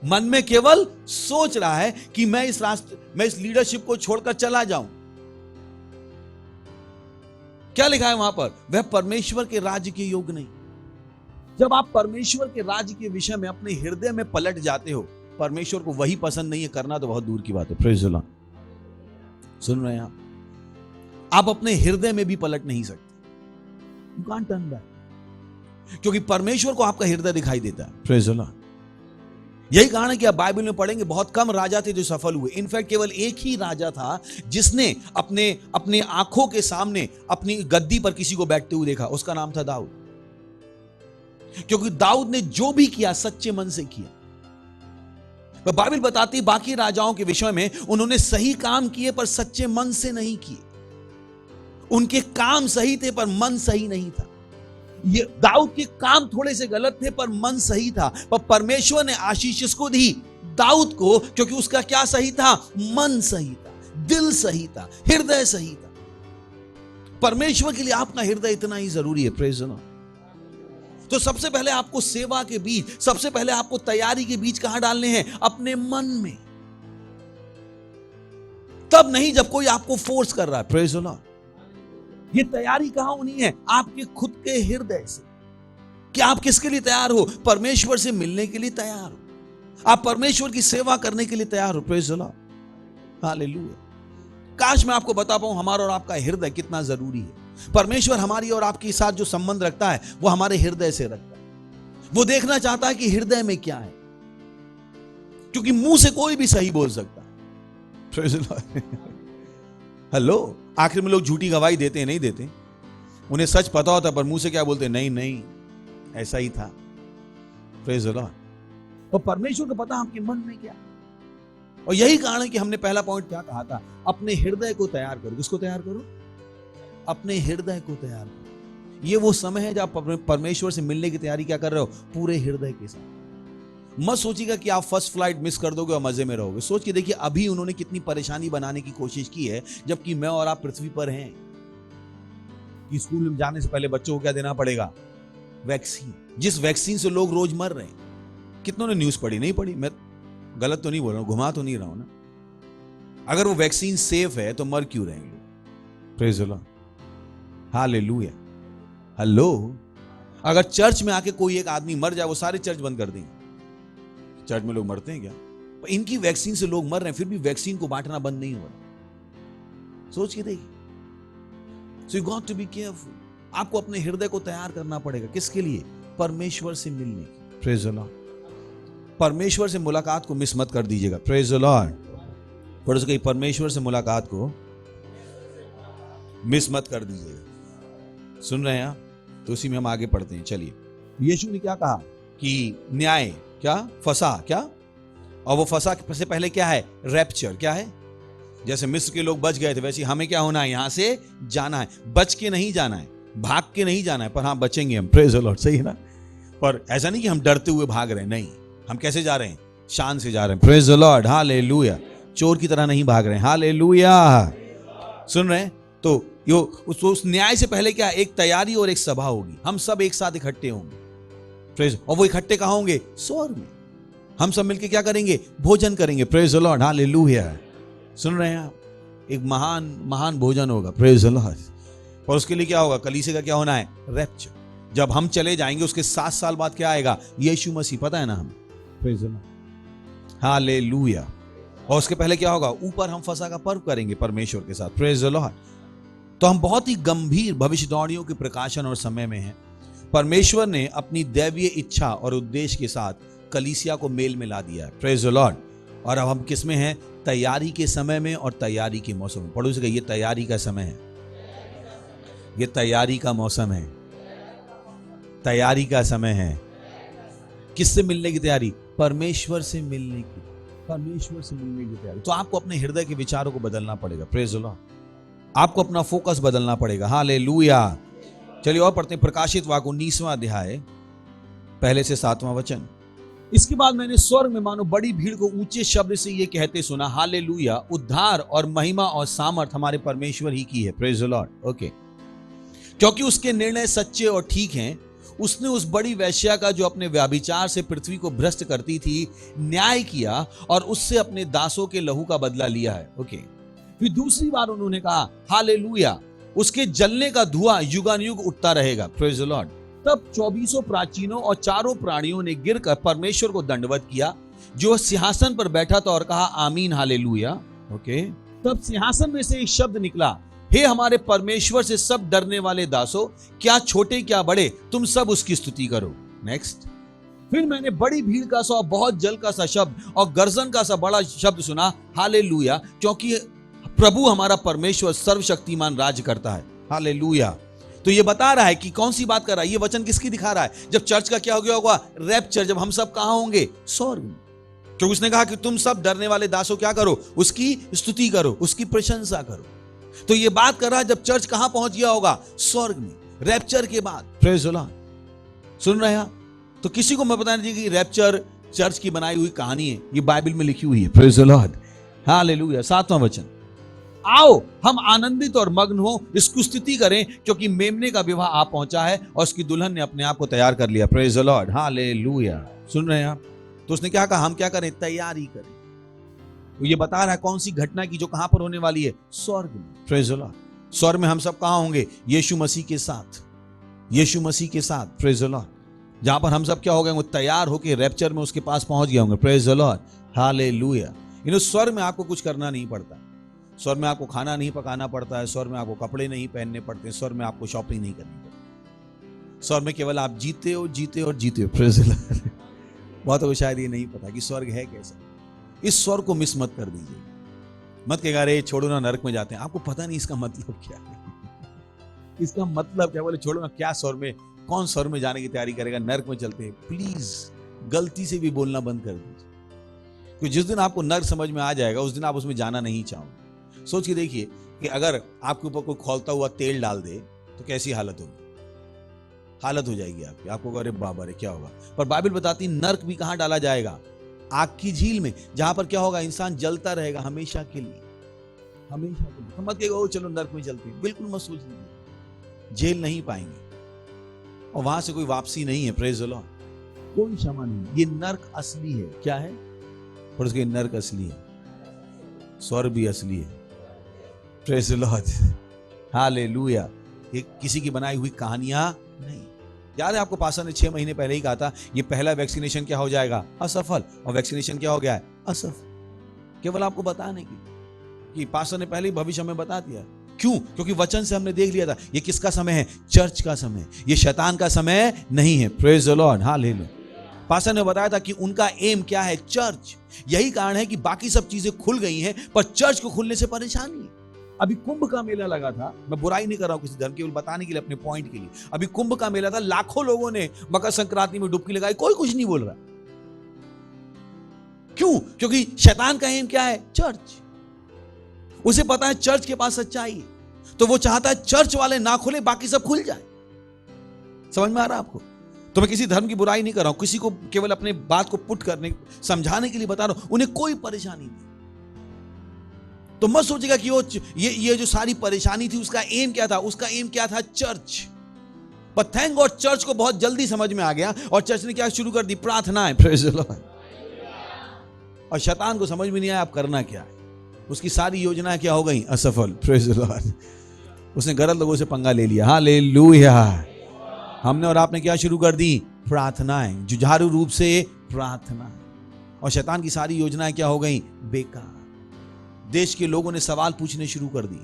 मन में केवल सोच रहा है कि मैं इस लीडरशिप को छोड़कर चला जाऊं। क्या लिखा है वहां पर? वह परमेश्वर के राज्य के योग नहीं। जब आप परमेश्वर के राज्य के विषय में अपने हृदय में पलट जाते हो, परमेश्वर को वही पसंद नहीं है करना तो बहुत दूर की बात है। Praise the Lord. सुन रहे हैं आप अपने हृदय में भी पलट नहीं सकते। यू कांट टर्न बैक, क्योंकि परमेश्वर को आपका हृदय दिखाई देता है। Praise the Lord. यही कारण है कि आप बाइबल में पढ़ेंगे, बहुत कम राजा थे जो सफल हुए। इनफैक्ट केवल एक ही राजा था जिसने अपने आंखों के सामने अपनी गद्दी पर किसी को बैठते हुए देखा। उसका नाम था दाऊद। क्योंकि दाऊद ने जो भी किया सच्चे मन से किया। बाइबल बताती बाकी राजाओं के विषय में, उन्होंने सही काम किए पर सच्चे मन से नहीं किए। उनके काम सही थे पर मन सही नहीं था। ये दाऊद के काम थोड़े से गलत थे पर मन सही था। पर परमेश्वर ने आशीष इसको दी, दाऊद को, क्योंकि उसका क्या सही था? मन सही था, दिल सही था, हृदय सही था। परमेश्वर के लिए आपका हृदय इतना ही जरूरी है। Praise the Lord. तो सबसे पहले आपको सेवा के बीच, सबसे पहले आपको तैयारी के बीच कहां डालने हैं? अपने मन में। तब नहीं जब कोई आपको फोर्स कर रहा है। Praise the Lord. ये तैयारी कहां होनी है? आपके खुद के हृदय से कि आप किसके लिए तैयार हो? परमेश्वर से मिलने के लिए तैयार हो, आप परमेश्वर की सेवा करने के लिए तैयार हो। Praise the Lord. हालेलुया। काश मैं आपको बता पाऊं हमारा और आपका हृदय कितना जरूरी है। परमेश्वर हमारी और आपके साथ जो संबंध रखता है वो हमारे हृदय से रखता है। वो देखना चाहता है कि हृदय में क्या है, क्योंकि मुंह से कोई भी सही बोल सकता है। Praise the Lord. हेलो, आखिर में लोग झूठी गवाही देते हैं, नहीं देते? उन्हें सच पता होता पर मुंह से क्या बोलते? नहीं ऐसा ही था। Praise the Lord. और परमेश्वर को पता आपके मन में क्या। और यही कारण है कि हमने पहला पॉइंट क्या कहा था? अपने हृदय को तैयार करो। किसको तैयार करो? अपने हृदय को तैयार करो। ये वो समय है जब आप परमेश्वर से मिलने की तैयारी क्या कर रहे हो? पूरे हृदय के साथ। मत सोचिएगा कि आप फर्स्ट फ्लाइट मिस कर दोगे और मजे में रहोगे। सोच के देखिए, अभी उन्होंने कितनी परेशानी बनाने की कोशिश की है, जबकि मैं और आप पृथ्वी पर हैं। कि स्कूल में जाने से पहले बच्चों को क्या देना पड़ेगा? वैक्सीन। जिस वैक्सीन से लोग रोज मर रहे हैं। कितनों ने न्यूज पढ़ी? नहीं पढ़ी? मैं गलत तो नहीं बोल रहा हूं, घुमा तो नहीं रहा हूं ना। अगर वो वैक्सीन सेफ है तो मर क्यों रहे हैं लोग? Praise the Lord. Hallelujah. Hello, अगर चर्च में आके कोई एक आदमी मर जाए, वो सारे चर्च बंद कर देंगे। चर्च में लोग मरते हैं क्या? इनकी वैक्सीन से लोग मर रहे हैं, फिर भी वैक्सीन को बांटना बंद नहीं हो रहा। सोच के देखिए। So you got to be careful. आपको अपने हृदय को तैयार करना पड़ेगा, किसके लिए? परमेश्वर से मिलने की। Praise the Lord. परमेश्वर से मुलाकात को मिस मत कर दीजिएगा। Praise the Lord. पड़ोस कहीं परमेश्वर से मुलाकात को मिस मत कर दीजिएगा। सुन रहे हैं आप? तो उसी में हम आगे पढ़ते हैं। चलिए, यीशु ने क्या कहा कि न्याय क्या फंसा क्या, और वो फंसा से पहले क्या है? रैप्चर। क्या है? जैसे मिस्र के लोग बच गए थे, वैसे हमें क्या होना है? यहां से जाना है। बच के नहीं जाना है, भाग के नहीं जाना है, पर हाँ बचेंगे हम। Praise the Lord. सही है ना? पर ऐसा नहीं कि हम डरते हुए भाग रहे हैं, नहीं। हम कैसे जा रहे हैं? शान से जा रहे हैं। Praise the Lord. हालेलुया। चोर की तरह नहीं भाग रहे हैं। हालेलुया। सुन रहे हैं? तो यो उस न्याय से पहले क्या? एक तैयारी और एक सभा होगी। हम सब एक साथ इकट्ठे होंगे। प्रेज। और वो इकट्ठे कहां होंगे? स्वर्ग में। हम सब मिलके क्या करेंगे? भोजन करेंगे। Praise the Lord. हालेलुया। सुन रहे हैं आप? एक महान भोजन होगा। Praise the Lord. और उसके लिए क्या होगा? कलीसिया का क्या होना है? रैप्चर। जब हम चले जाएंगे उसके 7 साल बाद क्या आएगा? यीशु मसीह। पता है ना हमें? Praise the Lord. हालेलुया। और उसके पहले क्या होगा? ऊपर हम फसह का पर्व करेंगे परमेश्वर के साथ। Praise the Lord. तो हम बहुत ही गंभीर भविष्यवाणियों के प्रकाशन और समय में हैं। परमेश्वर ने अपनी दैवीय इच्छा और उद्देश्य के साथ कलीसिया को मेल में ला दिया है। Praise the Lord. और अब हम किस में हैं? तैयारी के समय में और तैयारी के मौसम में। पढ़ो से ये तैयारी का समय है, ये तैयारी का मौसम है, तैयारी का समय है। किससे मिलने की तैयारी? परमेश्वर से मिलने की। परमेश्वर से मिलने की तैयारी। तो आपको अपने हृदय के विचारों को बदलना पड़ेगा। Praise the Lord. आपको अपना फोकस बदलना पड़ेगा। हालेलुया। चलिए और पढ़ते हैं प्रकाशित वाक्य 19वां अध्याय, पहले से 7वां वचन। इसके बाद मैंने स्वर्ग में मानो बड़ी भीड़ को ऊंचे शब्द से ये कहते सुना, हालेलुया, उद्धार और महिमा और सामर्थ हमारे परमेश्वर ही की है। Praise the Lord. ओके। क्योंकि उसके निर्णय सच्चे और ठीक हैं। उसने उस बड़ी वेश्या का, जो अपने व्याभिचार से पृथ्वी को भ्रष्ट करती थी, न्याय किया और उससे अपने दासों के लहू का बदला लिया है। ओके। फिर दूसरी बार उन्होंने कहा, हालेलुया, उसके जलने का धुआं युगानुयुग उठता रहेगा। Praise the Lord. तब 24 प्राचीनों और 4 प्राणियों ने गिरकर परमेश्वर को दंडवत किया, जो सिंहासन पर बैठा था, और कहा, आमीन, हालेलुया। ओके। तब सिंहासन में से एक शब्द निकला, हे हमारे परमेश्वर से सब डरने वाले दासों, क्या छोटे क्या बड़े, तुम सब उसकी स्तुति करो। नेक्स्ट। फिर मैंने बड़ी भीड़ का सा, बहुत जल का सा शब्द और गर्जन का सा बड़ा शब्द सुना, हालेलुया, क्योंकि प्रभु हमारा परमेश्वर सर्वशक्तिमान राज करता है। हालेलुया। तो ये बता रहा है कि कौन सी बात कर रहा है? ये वचन किसकी दिखा रहा है? जब चर्च का क्या हो गया होगा? रैप्चर। जब हम सब कहां होंगे? स्वर्ग में। क्योंकि उसने कहा कि तुम सब डरने वाले दासों क्या करो? उसकी स्तुति करो, उसकी प्रशंसा करो। तो ये बात कर रहा है जब चर्च कहां पहुंच गया होगा? स्वर्ग में, रैप्चर के बाद। Praise the Lord. सुन रहे हैं? तो किसी को मैं बता दीजिए कि रैप्चर चर्च की बनाई हुई कहानी है, ये बाइबल में लिखी हुई है। Praise the Lord. हालेलुया। 7वां वचन। आओ हम आनंदित और मग्न हो, इसकी स्तुति करें, क्योंकि मेमने का विवाह आ पहुंचा है और उसकी दुल्हन ने अपने आप को तैयार कर लिया। Praise the Lord. हालेलुया। सुन रहे हैं आप? तो उसने क्या कहा? हम क्या करें? तैयारी करें। तो ये बता रहा है कौन सी घटना की, जो कहां पर होने वाली है? स्वर्ग में। Praise the Lord. स्वर्ग में हम सब कहां होंगे? यीशु मसीह के साथ। यीशु मसीह के साथ। Praise the Lord. जहां पर हम सब क्या हो गए? तैयार होकर रैप्चर में उसके पास पहुंच गए होंगे। Praise the Lord. हालेलुया। स्वर्ग में आपको कुछ करना नहीं पड़ता। स्वर्ग में आपको खाना नहीं पकाना पड़ता है। स्वर्ग में आपको कपड़े नहीं पहनने पड़ते। स्वर्ग में आपको शॉपिंग नहीं करनी पड़ती। स्वर्ग में केवल आप जीते हो, जीते और जीते हो। Praise the Lord. बहुत को शायद ये नहीं पता कि स्वर्ग है कैसा। इस स्वर्ग को मिस मत कर दीजिए। मत कहेगा अरे छोड़ो ना, नरक में जाते हैं। आपको पता नहीं इसका मतलब क्या है। इसका मतलब क्या? बोले छोड़ो ना, क्या स्वर्ग में, कौन स्वर्ग में जाने की तैयारी करेगा? नरक में चलते हैं। प्लीज गलती से भी बोलना बंद कर दीजिए, क्योंकि जिस दिन आपको नरक समझ में आ जाएगा उस दिन आप उसमें जाना नहीं चाहोगे। सोच के देखिए कि अगर आपके ऊपर कोई खौलता हुआ तेल डाल दे तो कैसी हालत होगी? हालत हो जाएगी आपकी। आपको अरे बाबा रे क्या होगा। पर बाइबल बताती नरक भी कहां डाला जाएगा? आग की झील में, जहां पर क्या होगा? इंसान जलता रहेगा हमेशा के लिए। हमेशा के लिए। मत कहिएगा चलो नरक में चलते हैं। बिल्कुल मत सोच लीजिए। जेल नहीं पाएंगे और वहां से कोई वापसी नहीं है। Praise the Lord. कोई क्षमा नहीं। ये नरक असली है। क्या है? और उसके नरक असली है, स्वर्ग भी असली है। Praise the Lord. हालेलुया। ये किसी की बनाई हुई कहानियां नहीं। याद है आपको पास्टर ने 6 महीने पहले ही कहा था ये पहला वैक्सीनेशन क्या हो जाएगा? असफल। और वैक्सीनेशन क्या हो गया है? असफल। केवल आपको बताने की कि पास्टर ने पहले ही भविष्य हमें बता दिया। क्यों? क्योंकि वचन से हमने देख लिया था ये किसका समय है? चर्च का समय। ये शैतान का समय नहीं है। Praise the Lord, hallelujah. Pastor ने बताया था कि उनका एम क्या है? चर्च। यही कारण है कि बाकी सब चीजें खुल गई हैं पर चर्च को खुलने से परेशानी है। अभी कुंभ का मेला लगा था, मैं बुराई नहीं कर रहा हूं किसी धर्म, केवल बताने के लिए, अपने पॉइंट के लिए। अभी कुंभ का मेला था, लाखों लोगों ने मकर संक्रांति में डुबकी लगाई, कोई कुछ नहीं बोल रहा। क्यों? क्योंकि शैतान का एम क्या है? चर्च। उसे पता है चर्च के पास सच्चाई है, तो वो चाहता है चर्च वाले ना खुले, बाकी सब खुल जाए। समझ में आ रहा है आपको? तो मैं किसी धर्म की बुराई नहीं कर रहा हूं, किसी को केवल अपने बात को पुट करने, समझाने के लिए बता रहा हूं। उन्हें कोई परेशानी नहीं, तो मत सोचेगा कि ये जो सारी परेशानी थी उसका एम क्या था? उसका एम क्या था? चर्च। पर थैंक गॉड चर्च को बहुत जल्दी समझ में आ गया और चर्च ने क्या शुरू कर दी? प्रार्थनाएं। Praise the Lord. और शैतान को समझ में नहीं आया अब करना क्या है। उसकी सारी योजनाएं क्या हो गई? असफल। Praise the Lord. उसने गलत लोगों से पंगा ले लिया। हालेलुया। हमने और आपने क्या शुरू कर दी? प्रार्थनाएं, जुझारू रूप से प्रार्थना। और शैतान की सारी योजनाएं क्या हो गई? बेकार। देश के लोगों ने सवाल पूछने शुरू कर दिए।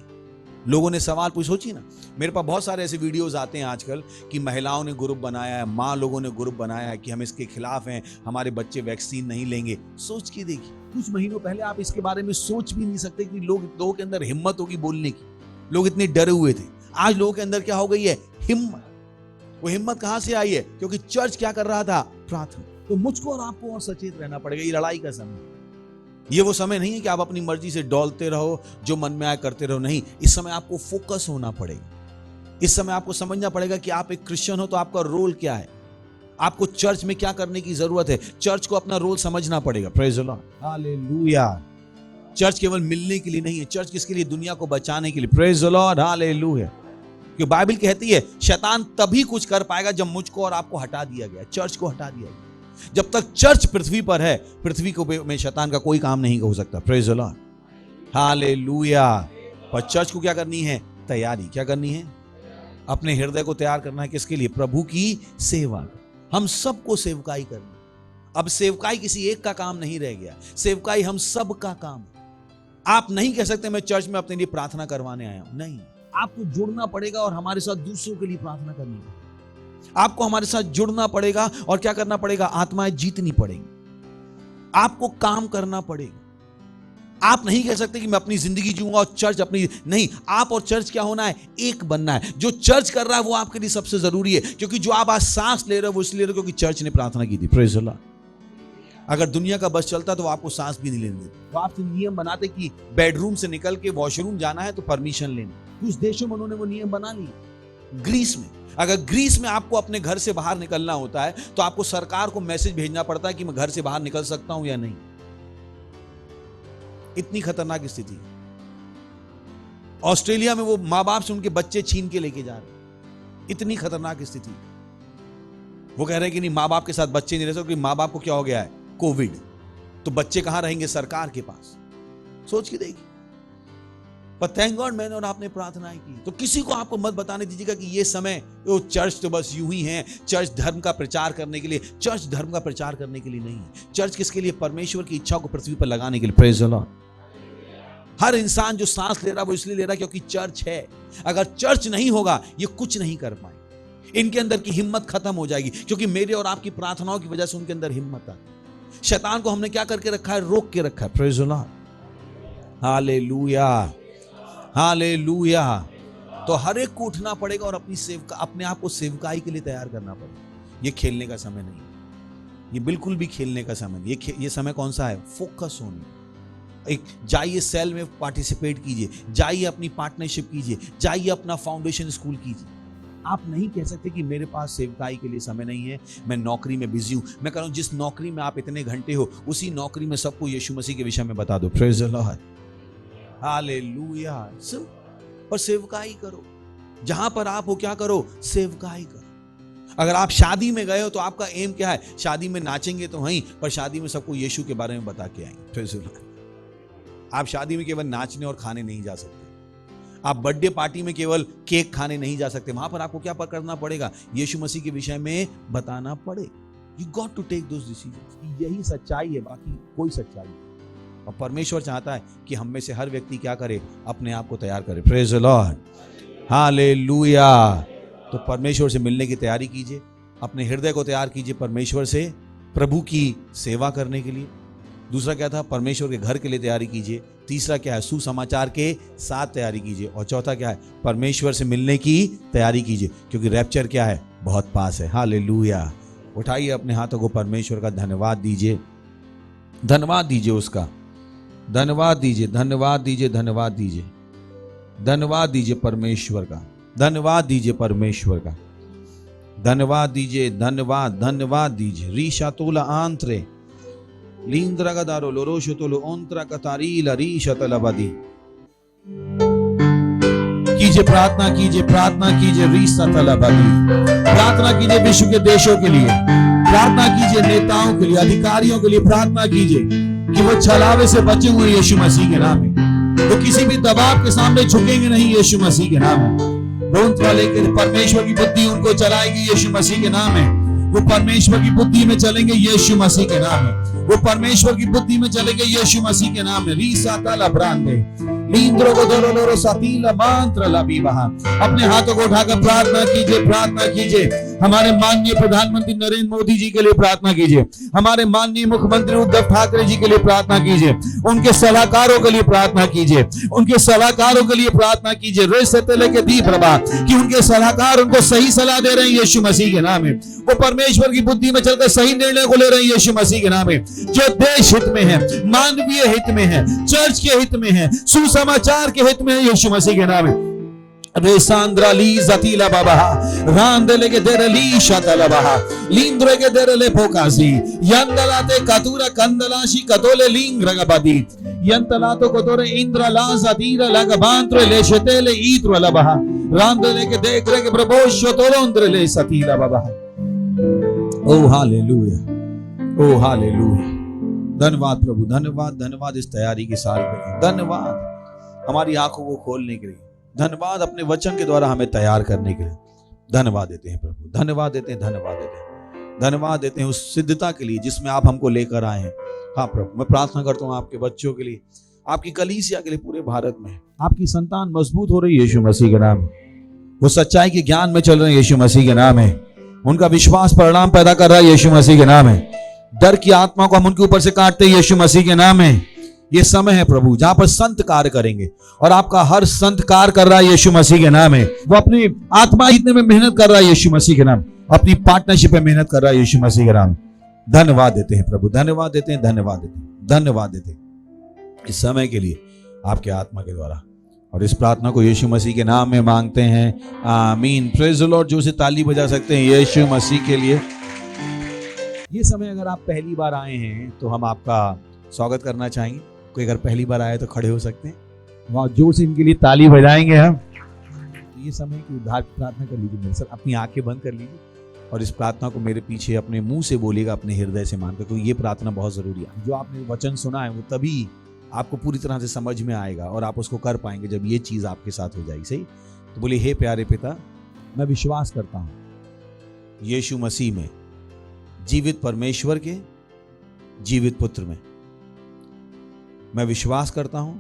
लोगों ने सवाल पूछ, सोचिए ना, मेरे पास बहुत सारे ऐसे वीडियोस आते हैं आजकल कि महिलाओं ने ग्रुप बनाया है, माँ लोगों ने ग्रुप बनाया है कि हम इसके खिलाफ हैं, हमारे बच्चे वैक्सीन नहीं लेंगे। सोच के देखिए, कुछ महीनों पहले आप इसके बारे में सोच भी नहीं सकते कि लोगों के अंदर हिम्मत होगी बोलने की। लोग इतने डरे हुए थे। आज लोगों के अंदर क्या हो गई है? हिम्मत। वो हिम्मत कहां से आई है? क्योंकि चर्च क्या कर रहा था? प्रार्थना। तो मुझको और आपको और सचेत रहना पड़ेगा। ये लड़ाई का समय, ये वो समय नहीं है कि आप अपनी मर्जी से डोलते रहो, जो मन में आए करते रहो। नहीं, इस समय आपको फोकस होना पड़ेगा। इस समय आपको समझना पड़ेगा कि आप एक क्रिश्चियन हो तो आपका रोल क्या है, आपको चर्च में क्या करने की जरूरत है। चर्च को अपना रोल समझना पड़ेगा। Praise the Lord, hallelujah. Church केवल मिलने के लिए नहीं है, चर्च किसके लिए? दुनिया को बचाने के लिए। Praise the Lord, hallelujah. क्योंकि बाइबल कहती है शैतान तभी कुछ कर पाएगा जब मुझको और आपको हटा दिया गया, चर्च को हटा दिया गया। जब तक चर्च पृथ्वी पर है, पृथ्वी को में शैतान का कोई काम नहीं हो सकता। Praise the Lord, hallelujah. पर चर्च को क्या करनी है? तैयारी। क्या करनी है? अपने हृदय को तैयार करना है। किसके लिए? प्रभु की सेवा। हम सबको सेवकाई करनी। अब सेवकाई किसी एक का काम नहीं रह गया, सेवकाई हम सब का काम है। आप नहीं कह सकते मैं चर्च में अपने लिए प्रार्थना करवाने आया हूं। नहीं, आपको जुड़ना पड़ेगा और हमारे साथ दूसरों के लिए प्रार्थना करनी है। आपको हमारे साथ जुड़ना पड़ेगा और क्या करना पड़ेगा? आत्माएं जीतनी पड़ेंगी। आपको काम करना पड़ेगा। आप नहीं कह सकते कि मैं अपनी जिंदगी जीऊंगा और चर्च अपनी, नहीं। आप और चर्च क्या होना है? एक बनना है। जो चर्च कर रहा है वो आपके लिए सबसे जरूरी है, क्योंकि जो आप आज सांस ले रहे हो वो इसलिए ले रहे हो क्योंकि चर्च ने प्रार्थना की थी। Praise the Lord. अगर दुनिया का बस चलता तो आपको सांस भी नहीं लेने देते। तो आपसे नियम बनाते कि बेडरूम से निकल के वॉशरूम जाना है तो परमिशन लेना। कुछ देशों में उन्होंने वो नियम बना लिए। ग्रीस में, अगर ग्रीस में आपको अपने घर से बाहर निकलना होता है तो आपको सरकार को मैसेज भेजना पड़ता है कि मैं घर से बाहर निकल सकता हूं या नहीं। इतनी खतरनाक स्थिति। ऑस्ट्रेलिया में वो मां बाप से उनके बच्चे छीन के लेके जा रहे। इतनी खतरनाक स्थिति। वो कह रहे हैं कि नहीं, मां बाप के साथ बच्चे नहीं रह सकते क्योंकि मां बाप को क्या हो गया है? कोविड। तो बच्चे कहां रहेंगे? सरकार के पास। सोच के देखिए। पर थैंक गॉड मैंने और आपने प्रार्थनाएं की। तो किसी को आपको मत बताने दीजिएगा कि ये समय वो चर्च तो बस यूं ही है, चर्च धर्म का प्रचार करने के लिए। चर्च धर्म का प्रचार करने के लिए नहीं है। चर्च किसके लिए? परमेश्वर की इच्छा को पृथ्वी पर लगाने के लिए। Praise the Lord. हर इंसान जो सांस ले रहा है वो इसलिए ले रहा है क्योंकि चर्च है। अगर चर्च नहीं होगा ये कुछ नहीं कर पाएंगे। इनके अंदर की हिम्मत खत्म हो जाएगी, क्योंकि मेरे और आपकी प्रार्थनाओं की वजह से उनके अंदर हिम्मत आती। शैतान को हमने क्या करके रखा है? रोक के रखा है। Praise the Lord, hallelujah, hallelujah. तो हर एक को उठना पड़ेगा और अपने आप को सेवकाई के लिए तैयार करना पड़ेगा। ये खेलने का समय नहीं, ये बिल्कुल भी खेलने का समय नहीं। ये समय कौन सा है? फोकस होने। एक जाइए सेल में पार्टिसिपेट कीजिए, जाइए अपनी पार्टनरशिप कीजिए, जाइए अपना फाउंडेशन स्कूल कीजिए। आप नहीं कह सकते कि मेरे पास सेवकाई के लिए समय नहीं है, मैं नौकरी में बिजी हूं। मैं कह रहा हूं जिस नौकरी में आप इतने घंटे हो उसी नौकरी में सबको यीशु मसीह के विषय में बता दो। Praise the Lord, hallelujah. पर सेवकाई करो। जहां पर आप हो क्या करो? सेवकाई करो। अगर आप शादी में गए हो तो आपका एम क्या है? शादी में नाचेंगे तो वहीं, पर शादी में सबको यीशु के बारे में बता के आएंगे। Praise the Lord. आप शादी में केवल नाचने और खाने नहीं जा सकते। आप बर्थडे पार्टी में केवल केक खाने नहीं जा सकते। वहां पर आपको क्या करना पड़ेगा? यीशु मसीह के विषय में बताना पड़े। You got to take those decisions. यही सच्चाई है, बाकी कोई सच्चाई नहीं। और परमेश्वर चाहता है कि हम में से हर व्यक्ति क्या करे, अपने आप को तैयार करे। Praise the Lord, hallelujah. तो परमेश्वर से मिलने की तैयारी कीजिए, अपने हृदय को तैयार कीजिए परमेश्वर से प्रभु की सेवा करने के लिए। दूसरा क्या था, परमेश्वर के घर के लिए तैयारी कीजिए। तीसरा क्या है, सुसमाचार के साथ तैयारी कीजिए। और चौथा क्या है, परमेश्वर से मिलने की तैयारी कीजिए, क्योंकि रैप्चर क्या है, बहुत पास है। हालेलुया। उठाइए अपने हाथों को, परमेश्वर का धन्यवाद दीजिए, धन्यवाद दीजिए, उसका धन्यवाद दीजिए, धन्यवाद दीजिए, धन्यवाद दीजिए, धन्यवाद दीजिए परमेश्वर का, धन्यवाद दीजिए परमेश्वर का, धन्यवाद दीजिए, धन्यवाद धन्यवाद दीजिए। रीशा तोला आंत्रे लींद्रा गदारो लोरोशो तोलो ओंत्रा कतारीला रीशा तलबदी। कीजिए प्रार्थना, कीजिए प्रार्थना, कीजिए रीशा तलबदी। प्रार्थना कीजिए विश्व के देशों के लिए, प्रार्थना कीजिए नेताओं के लिए, अधिकारियों के लिए। प्रार्थना कीजिए कि वो छलावे से बचे हुए यीशु मसीह के नाम में, वो किसी भी दबाव के सामने झुकेंगे नहीं यीशु मसीह के नाम में। वाले के परमेश्वर की बुद्धि उनको चलाएगी यीशु मसीह के नाम में। वो परमेश्वर की बुद्धि में चलेंगे यीशु मसीह के नाम में। वो परमेश्वर की बुद्धि में चलेंगे यीशु मसीह के नाम में। रीसा ताला ब्रांडे लींद्रो को दोरो लोरो सातीला मंत्र लबी वहां। अपने हाथों को उठाकर प्रार्थना कीजिए, प्रार्थना कीजिए। हमारे माननीय प्रधानमंत्री नरेंद्र मोदी जी के लिए प्रार्थना कीजिए, हमारे माननीय मुख्यमंत्री उद्धव ठाकरे जी के लिए प्रार्थना कीजिए, उनके सलाहकारों के लिए प्रार्थना कीजिए, उनके सलाहकारों के लिए प्रार्थना कीजिए। रेसतले के दी प्रभा कि उनके सलाहकार उनको सही सलाह दे रहे हैं यीशु मसीह के नाम में। वो परमेश्वर की बुद्धि में चलकर सही निर्णय को ले रहे हैं यीशु मसीह के नाम में, जो देश हित में है, मानवीय हित में है, चर्च के हित में है, सुसमाचार के हित में है यीशु मसीह के नाम में। रेसांद्रा ली जतीला बाबा रांदले के देरली शतला बाहा लींद्रे के देरले फोकासी यंदलाते कतुरा कंदलाशी कतोले लिंग रगबदी यंतलातो कोतोरे इंद्रा ला जतीरा लगबांत्रे ले शतेले ईत्र लबहा रांदले के देखरे के प्रभोष्य तोलोंद्रे ले सतीला बाबा। ओ हालेलुया, ओ हालेलुया। धन्यवाद प्रभु, धन्यवाद, धन्यवाद इस तैयारी के साल के लिए, धन्यवाद हमारी आंखों को खोलने के लिए, धन्यवाद अपने वचन के द्वारा हमें तैयार करने के लिए। धन्यवाद देते हैं प्रभु, धन्यवाद देते हैं, धन्यवाद देते हैं, धन्यवाद देते हैं उस सिद्धता के लिए जिसमें आप हमको लेकर आए हैं। हाँ प्रभु, मैं प्रार्थना करता हूँ आपके बच्चों के लिए, आपकी कलीसिया के लिए, पूरे भारत में आपकी संतान मजबूत हो रही है यीशु मसीह के नाम में। वो सच्चाई के ज्ञान में चल रहे हैं यीशु मसीह के नाम है। उनका विश्वास परिणाम पैदा कर रहा है यीशु मसीह के नाम है। डर की आत्मा को हम उनके ऊपर से काटते हैं यीशु मसीह के नाम है। ये समय है प्रभु जहां पर संत कार्य करेंगे, और आपका हर संत कार्य कर रहा है यीशु मसीह के नाम है। वो अपनी आत्मा जीतने में मेहनत कर रहा है यीशु मसीह के नाम, अपनी पार्टनरशिप में मेहनत कर रहा है यीशु मसीह के नाम। धन्यवाद देते हैं प्रभु, धन्यवाद देते हैं, धन्यवाद देते हैं, धन्यवाद देते हैं इस समय के लिए आपके आत्मा के द्वारा। और इस प्रार्थना को यीशु मसीह के नाम में मांगते हैं, आमीन। Praise the Lord. जो से ताली बजा सकते हैं यीशु मसीह के लिए। ये समय अगर आप पहली बार आए हैं तो हम आपका स्वागत करना चाहेंगे। कोई अगर पहली बार आए तो खड़े हो सकते हैं, वहाँ जोर से इनके लिए ताली बजाएंगे हम। ये समय की उद्धार की प्रार्थना कर लीजिए मेरे साथ, अपनी आंखें बंद कर लीजिए और इस प्रार्थना को मेरे पीछे अपने मुंह से बोलिएगा, अपने हृदय से मानकर, क्योंकि ये प्रार्थना बहुत जरूरी है। जो आपने वचन सुना है वो तभी आपको पूरी तरह से समझ में आएगा और आप उसको कर पाएंगे जब ये चीज आपके साथ हो जाएगी। सही तो बोलिए, हे प्यारे पिता, मैं विश्वास करता हूँ यीशु मसीह में, जीवित परमेश्वर के जीवित पुत्र में। मैं विश्वास करता हूं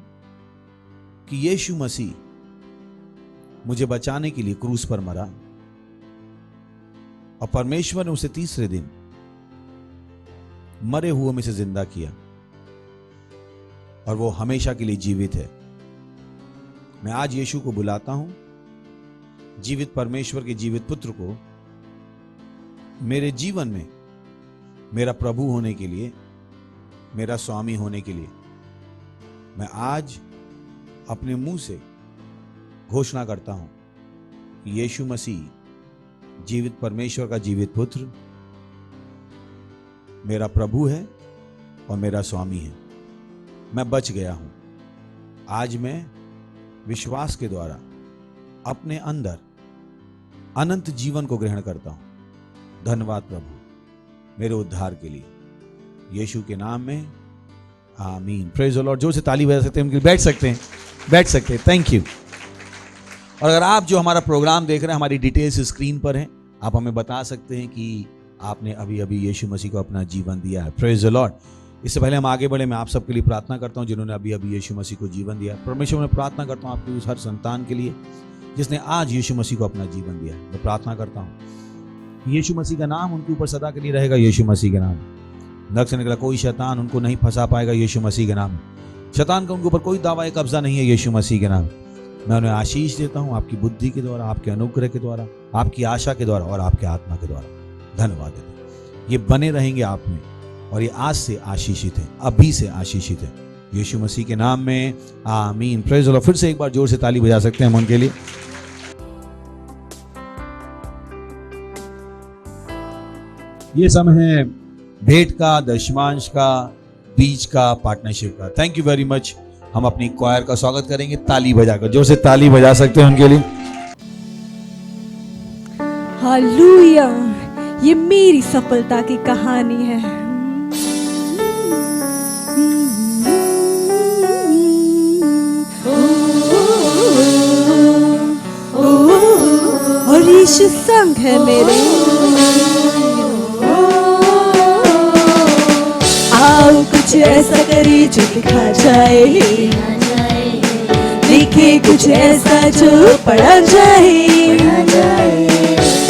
कि यीशु मसीह मुझे बचाने के लिए क्रूस पर मरा और परमेश्वर ने उसे तीसरे दिन मरे हुओं में से जिंदा किया और वो हमेशा के लिए जीवित है। मैं आज यीशु को बुलाता हूं, जीवित परमेश्वर के जीवित पुत्र को मेरे जीवन में मेरा प्रभु होने के लिए, मेरा स्वामी होने के लिए। मैं आज अपने मुंह से घोषणा करता हूं कि यीशु मसीह जीवित परमेश्वर का जीवित पुत्र मेरा प्रभु है और मेरा स्वामी है। मैं बच गया हूं। आज मैं विश्वास के द्वारा अपने अंदर अनंत जीवन को ग्रहण करता हूं। धन्यवाद प्रभु मेरे उद्धार के लिए, यीशु के नाम में, आमीन। Praise the Lord. जो से ताली बजा सकते हैं उनके लिए बैठ सकते हैं, बैठ सकते हैं। Thank you. और अगर आप जो हमारा प्रोग्राम देख रहे हैं, हमारी डिटेल्स स्क्रीन पर हैं, आप हमें बता सकते हैं कि आपने अभी अभी यीशु मसीह को अपना जीवन दिया है। Praise the Lord. इससे पहले हम आगे बढ़े, मैं आप सबके लिए प्रार्थना करता हूं जिन्होंने अभी अभी यीशु मसीह को जीवन दिया। परमेश्वर, मैं प्रार्थना करता हूं आपकी उस हर संतान के लिए जिसने आज यीशु मसीह को अपना जीवन दिया। मैं प्रार्थना करता हूं यीशु मसीह का नाम उनके ऊपर सदा के लिए रहेगा। यीशु मसीह के नाम नरक से निकला कोई शैतान उनको नहीं फंसा पाएगा। यीशु मसीह के नाम शैतान का उनके ऊपर कोई दावा कब्जा नहीं है। यीशु मसीह के नाम मैं उन्हें आशीष देता हूं आपकी बुद्धि के द्वारा, आपके अनुग्रह के द्वारा, आपकी आशा के द्वारा और आपके आत्मा के द्वारा। धन्यवाद देते हैं। ये बने रहेंगे आप में और ये आज से आशीषित है, अभी से आशीषित है। यीशु मसीह के नाम में आमीन। Praise the Lord. फिर से एक बार जोर से ताली बजा सकते हैं हम उनके लिए। ये समय है भेंट का, दशमांश का, बीज का, पार्टनरशिप का। Thank you very much. हम अपनी क्वायर का स्वागत करेंगे ताली बजाकर। जोर से ताली बजा सकते हैं उनके लिए। हालेलुया, ये मेरी सफलता की कहानी है। और यीशु संग है मेरे। आओ कुछ ऐसा करे जो दिखा जाए, लिखे कुछ ऐसा जो पढ़ा जाए।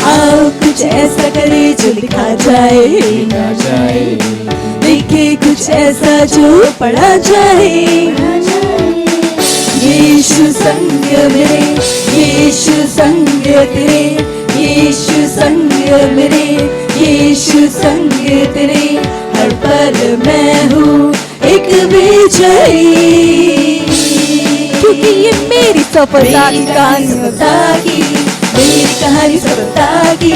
आओ कुछ ऐसा करे जो लिखा जाए, लिखे कुछ ऐसा जो पढ़ा जाए। यीशु संग मेरे, यीशु संग तेरे, यीशु संग मेरे, यीशु संग तेरे। हर पल मैं हूँ एक विजयी, क्योंकि ये मेरी सफलता की कहानी, मेरी कहानी सफलता की,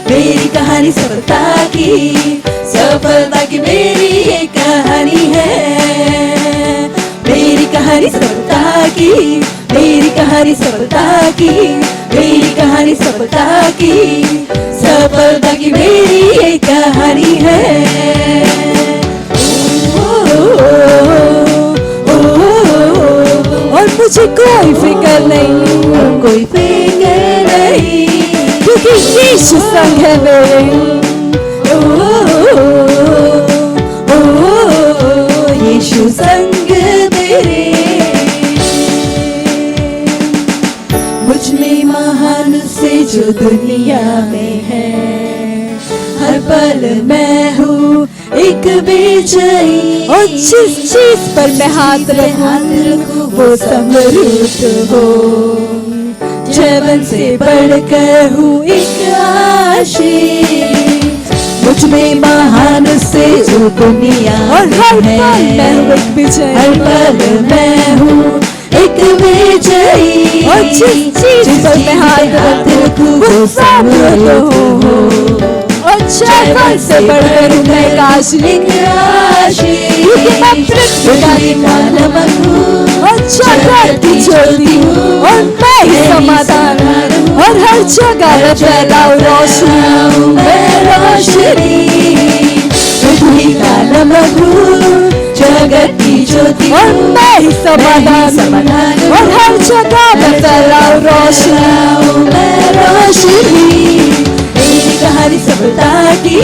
मेरी कहानी सफलता की, सफलता की मेरी ये कहानी है। मेरी कहानी सफलता की, मेरी कहानी सफलता की, मेरी कहानी सफलता की, सफलता की मेरी ये कहानी है। और मुझे कोई फिक्र नहीं, कोई फिक्र नहीं, क्योंकि यीशु संग है मेरे। यीशु संग मेरे। मुझ में महान से जो दुनिया में है, हर पल मैं हूँ एक विजयी। और जिस चीज पर मैं हाथ रखूं वो समृद्ध हो। जीवन से बढ़कर हूँ एक आशीष। मुझ में महान से जो दुनिया और हर पल मैं हूँ एक विजयी, हर पल मैं हूँ एक विजयी। और जिस चीज पर मैं हाथ रखूं वो समृद्ध हो। और जीवन से बढ़कर मैं क्योंकि मैं पृथ्वी का नमक हूँ और जगत की ज्योति हूँ। और मैं ही समाधान हूँ और हर जगह मैं फैलाऊं रोशनी। मैं रोशनी पृथ्वी का नमक हूँ, जगत की ज्योति और मैं ही समाधान और हर जगह मैं फैलाऊं रोशनी। मैं रोशनी। मेरी कहानी सफलता की,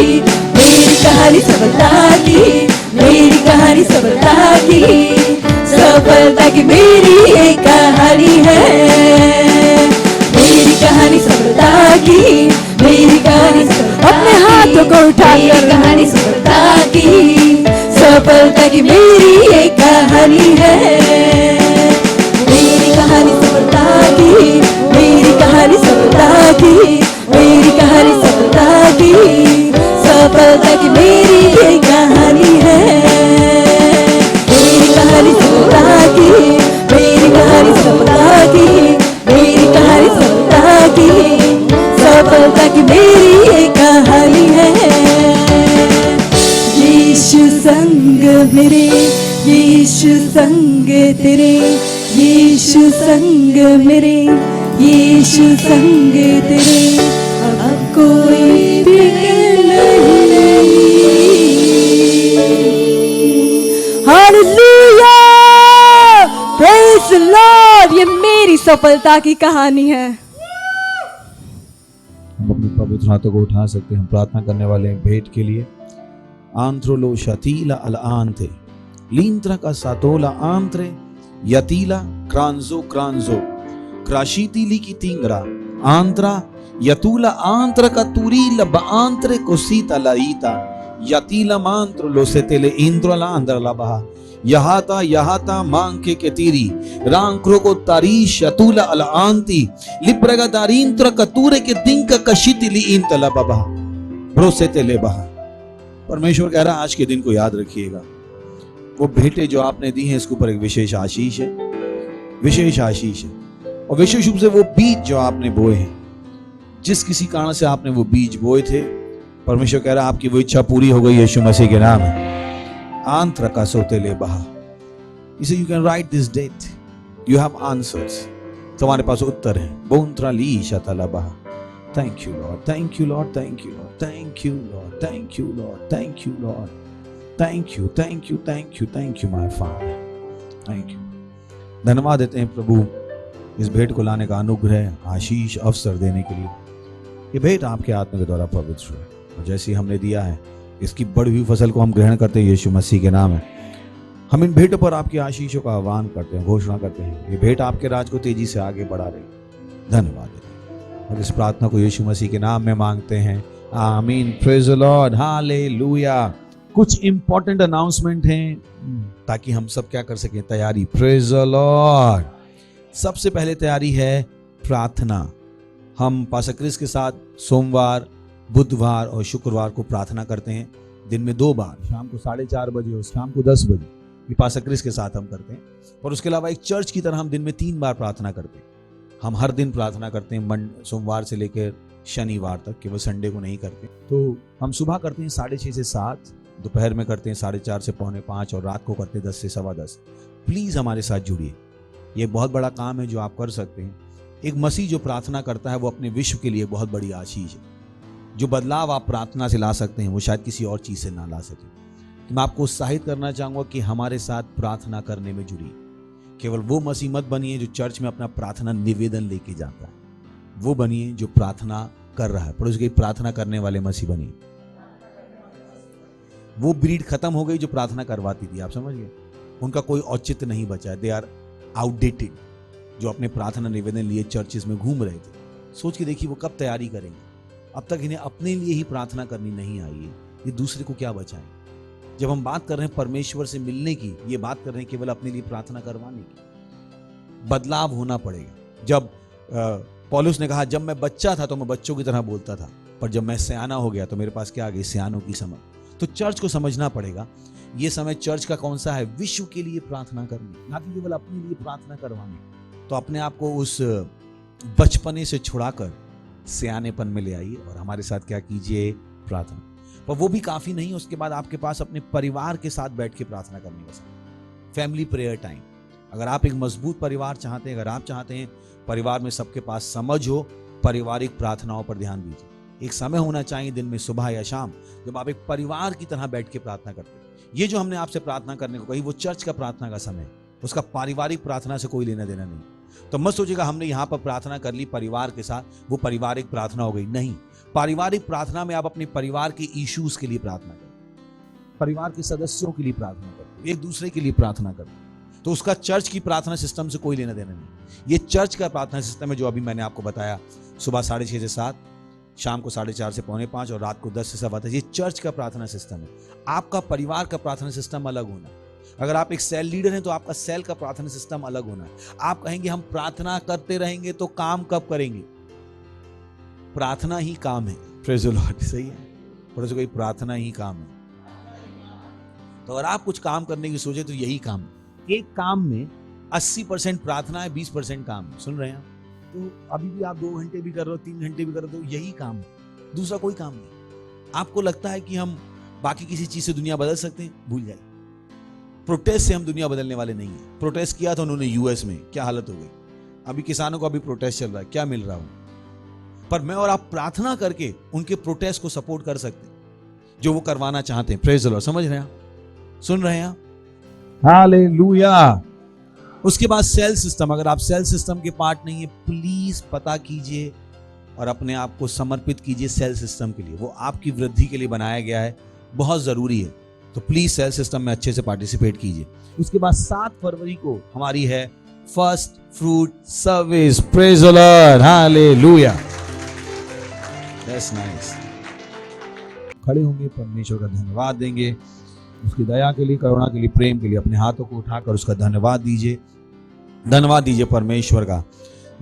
मेरी कहानी सफलता की, मेरी कहानी सफलता की, सफलता की मेरी एक कहानी है। मेरी कहानी सफलता की, मेरी कहानी अपने हाथों को उठाकर कहानी सफलता की, सफलता की मेरी एक कहानी है। मेरी कहानी सफलता की, मेरी कहानी सफलता की, मेरी कहानी सफलता की, सफलता की मेरी ये कहानी है। मेरी कहानी सफलता की, मेरी कहानी सफलता की, मेरी कहानी सफलता की, सफलता की मेरी ये कहानी है। यीशु संग मेरे, यीशु संग तेरे, यीशु संग मेरे, यीशु संग तेरे। अब कोई फिक्र नहीं। Hallelujah, praise the Lord. ये मेरी सफलता की कहानी है। हम अपने पवित्र हाथों को उठा सकते हैं। हम प्रार्थना करने वाले हैं भेंट के लिए। Antrolo shatila al ante. Lintra ka satola antre. Yatila kranzo. Krashiti liki tingra. Antra. Yatula antra ka turila ba antre cosita laita. Yatila mantro lo setele indro la andra la baha. Yahata manke ke tiri. Rankro ko tarish yatula ala anti. Libraga darintra kature ke dinka kashiti li inta la baha. Bro setele baha. परमेश्वर कह रहा है आज के दिन को याद रखिएगा। वो भेंटें जो आपने दी हैं इसके ऊपर एक विशेष आशीष है, विशेष आशीष है। और विशेष रूप से वो बीज जो आपने बोए हैं, जिस किसी कारण से आपने वो बीज बोए थे, परमेश्वर कह रहा है आपकी वो इच्छा पूरी हो गई यीशु मसीह के नाम है। आंत्र का सोते ले बहा। इसे you can write this date, you have answers. तुम्हारे पास उत्तर है। बोंत्रा ली शतला बहा। Thank you, Lord. Thank you, Lord. Thank you, Lord. Thank you, Lord. Thank you, Lord. Thank you, Lord. Thank you, thank you, thank you, thank you, my Father. Thank you. धन्यवाद देते हैं प्रभु इस भेंट को लाने का अनुग्रह, आशीष, अवसर देने के लिए। ये भेंट आपके आत्मा के द्वारा पवित्र है और जैसे ही हमने दिया है इसकी बढ़ी हुई फसल को हम ग्रहण करते हैं यीशु मसीह के नाम है। हम इन भेंटों पर आपकी आशीषों का आह्वान करते हैं, घोषणा करते हैं ये भेंट आपके राज को तेजी से आगे बढ़ा रही। धन्यवाद देते हैं और इस प्रार्थना को यीशु मसीह के नाम में मांगते हैं। आमीन। Praise the Lord. हालेलुया। कुछ इंपॉर्टेंट अनाउंसमेंट हैं ताकि हम सब क्या कर सकें, तैयारी। Praise the Lord. सबसे पहले तैयारी है प्रार्थना। हम पास्टर क्रिस के साथ सोमवार, बुधवार और शुक्रवार को प्रार्थना करते हैं, दिन में 2 बार, शाम को 4:30 बजे और शाम को 10 बजे। ये पास्टर क्रिस के साथ हम करते हैं। और उसके अलावा एक चर्च की तरह हम दिन में 3 बार प्रार्थना करते हैं। हम हर दिन प्रार्थना करते हैं, सोमवार से लेकर शनिवार तक, केवल संडे को नहीं करते। तो हम सुबह करते हैं 6:30 से 7, दोपहर में करते हैं 4:30 से 4:45 और रात को करते हैं 10 से 10:15। प्लीज हमारे साथ जुड़िए। ये बहुत बड़ा काम है जो आप कर सकते हैं। एक मसीह जो प्रार्थना करता है वो अपने विश्व के लिए बहुत बड़ी आशीष है। जो बदलाव आप प्रार्थना से ला सकते हैं वो शायद किसी और चीज से ना ला सके। तो मैं आपको उत्साहित करना चाहूंगा कि हमारे साथ प्रार्थना करने में जुड़िए। केवल वो मसीह मत बनिए जो चर्च में अपना प्रार्थना निवेदन लेके जाता है, वो बनिए जो प्रार्थना कर रहा है। पड़ोस की प्रार्थना करने वाले मसीह बनिए। वो ब्रीड खत्म हो गई जो प्रार्थना करवाती थी, आप समझ गए? उनका कोई औचित्य नहीं बचा। They are outdated. जो अपने प्रार्थना निवेदन लिए चर्चेस में घूम रहे थे, सोच के देखिए वो कब तैयारी करेंगे। अब तक इन्हें अपने लिए ही प्रार्थना करनी नहीं आई है, ये दूसरे को क्या बचाएं। जब हम बात कर रहे हैं परमेश्वर से मिलने की, ये बात कर रहे हैं केवल अपने लिए प्रार्थना करवाने की। बदलाव होना पड़ेगा। जब पौलुस ने कहा जब मैं बच्चा था तो मैं बच्चों की तरह बोलता था, पर जब मैं सयाना हो गया तो मेरे पास क्या आ गई, सयानों की समझ। तो चर्च को समझना पड़ेगा ये समय चर्च का कौन सा है, विश्व के लिए प्रार्थना करनी, ना कि केवल अपने लिए प्रार्थना करवानी। तो अपने आप को उस बचपने से छुड़ाकर सयानेपन में ले आइए और हमारे साथ क्या कीजिए, प्रार्थना। पर वो भी काफी नहीं, उसके बाद आपके पास अपने परिवार के साथ बैठ के प्रार्थना करने का समय, फैमिली प्रेयर टाइम। अगर आप एक मजबूत परिवार चाहते हैं, अगर आप चाहते हैं परिवार में सबके पास समझ हो, पारिवारिक प्रार्थनाओं पर ध्यान दीजिए। एक समय होना चाहिए दिन में, सुबह या शाम, जब आप एक परिवार की तरह बैठ के प्रार्थना करते हैं। ये जो हमने आपसे प्रार्थना करने को कही वो चर्च का प्रार्थना का समय है, उसका पारिवारिक प्रार्थना से कोई लेना देना नहीं। तो मत सोचिएगा हमने यहाँ पर प्रार्थना कर ली परिवार के साथ, वो पारिवारिक प्रार्थना हो गई। नहीं, पारिवारिक प्रार्थना में आप अपने परिवार के इश्यूज के लिए प्रार्थना करें, परिवार के सदस्यों के लिए प्रार्थना करें, एक दूसरे के लिए प्रार्थना करें। तो उसका चर्च की प्रार्थना सिस्टम से कोई लेना देना नहीं। ये चर्च का प्रार्थना सिस्टम है जो अभी मैंने आपको बताया, सुबह 6:30 से 7, शाम को 4:30 से 4:45 और रात को 10 से 10:15। ये चर्च का प्रार्थना सिस्टम है। आपका परिवार का प्रार्थना सिस्टम अलग होना। अगर आप एक सेल लीडर हैं तो आपका सेल का प्रार्थना सिस्टम अलग होना है। आप कहेंगे हम प्रार्थना करते रहेंगे तो काम कब करेंगे? प्रार्थना ही काम है। Praise the Lord. सही है, पर कोई प्रार्थना ही काम है। तो अगर आप कुछ काम करने की सोचे तो यही काम है। एक काम में 80% प्रार्थना है, 20% काम है। सुन रहे हैं आप? तो अभी भी आप 2 घंटे भी कर रहे हो, 3 घंटे भी कर रहे हो, तो यही काम है, दूसरा कोई काम नहीं। आपको लगता है कि हम बाकी किसी चीज से दुनिया बदल सकते हैं? भूल जाइए। प्रोटेस्ट से हम दुनिया बदलने वाले नहीं है। प्रोटेस्ट किया था उन्होंने यूएस में, क्या हालत हो गई। अभी किसानों को अभी प्रोटेस्ट चल रहा है, क्या मिल रहा हो। पर मैं और आप प्रार्थना करके उनके प्रोटेस्ट को सपोर्ट कर सकते हैं जो वो करवाना चाहते हैं। Praise the Lord. समझ रहे हैं आप? सुन रहे हैं आप? हालेलुया। उसके बाद सेल सिस्टम। अगर आप सेल सिस्टम के पार्ट नहीं है, प्लीज पता कीजिए और अपने आप को समर्पित कीजिए सेल सिस्टम के लिए। वो आपकी वृद्धि के लिए बनाया गया है, बहुत जरूरी है। तो प्लीज सेल सिस्टम में अच्छे से पार्टिसिपेट कीजिए। उसके बाद 7 फरवरी को हमारी है first fruit service. Praise the Lord, hallelujah, that's nice. खड़े होंगे, परमेश्वर का धन्यवाद देंगे, उसकी दया के लिए, करुणा के लिए, प्रेम के लिए। अपने हाथों को उठाकर उसका धन्यवाद दीजिए। धन्यवाद दीजिए परमेश्वर का,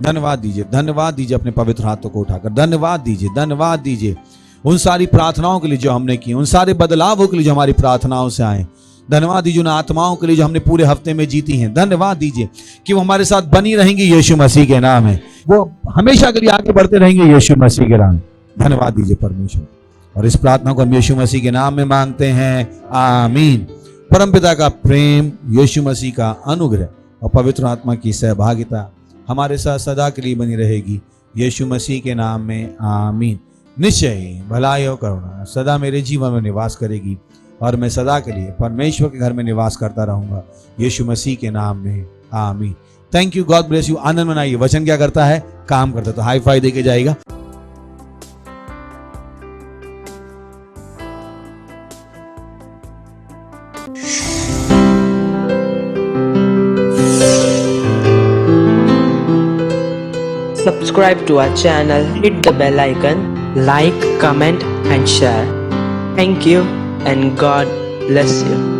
धन्यवाद दीजिए, धन्यवाद दीजिए। अपने पवित्र हाथों को उठाकर धन्यवाद दीजिए, धन्यवाद दीजिए उन सारी प्रार्थनाओं के लिए जो हमने की, उन सारे बदलावों के लिए जो हमारी प्रार्थनाओं से आए। धन्यवाद दीजिए उन आत्माओं के लिए जो हमने पूरे हफ्ते में जीती हैं। धन्यवाद दीजिए कि वो हमारे साथ बनी रहेंगी यीशु मसीह के नाम है, वो हमेशा के लिए आगे बढ़ते रहेंगे यीशु मसीह के नाम। धन्यवाद दीजिए परमेश्वर। और इस प्रार्थना को हम यीशु मसीह के नाम में मांगते हैं, आमीन। परमपिता का प्रेम, यीशु मसीह का अनुग्रह और पवित्र आत्मा की सहभागिता हमारे साथ सदा के लिए बनी रहेगी यीशु मसीह के नाम में, आमीन। निश्चय भलाई और करुणा सदा मेरे जीवन में निवास करेगी और मैं सदा के लिए परमेश्वर के घर में निवास करता रहूंगा यीशु मसीह के नाम में, आमीन। Thank you, God bless you. आनंद मनाइए। वचन क्या करता है? काम करता है। तो हाई फाई देके जाएगा। Subscribe to our channel, hit the bell icon, like, comment and share. Thank you and God bless you.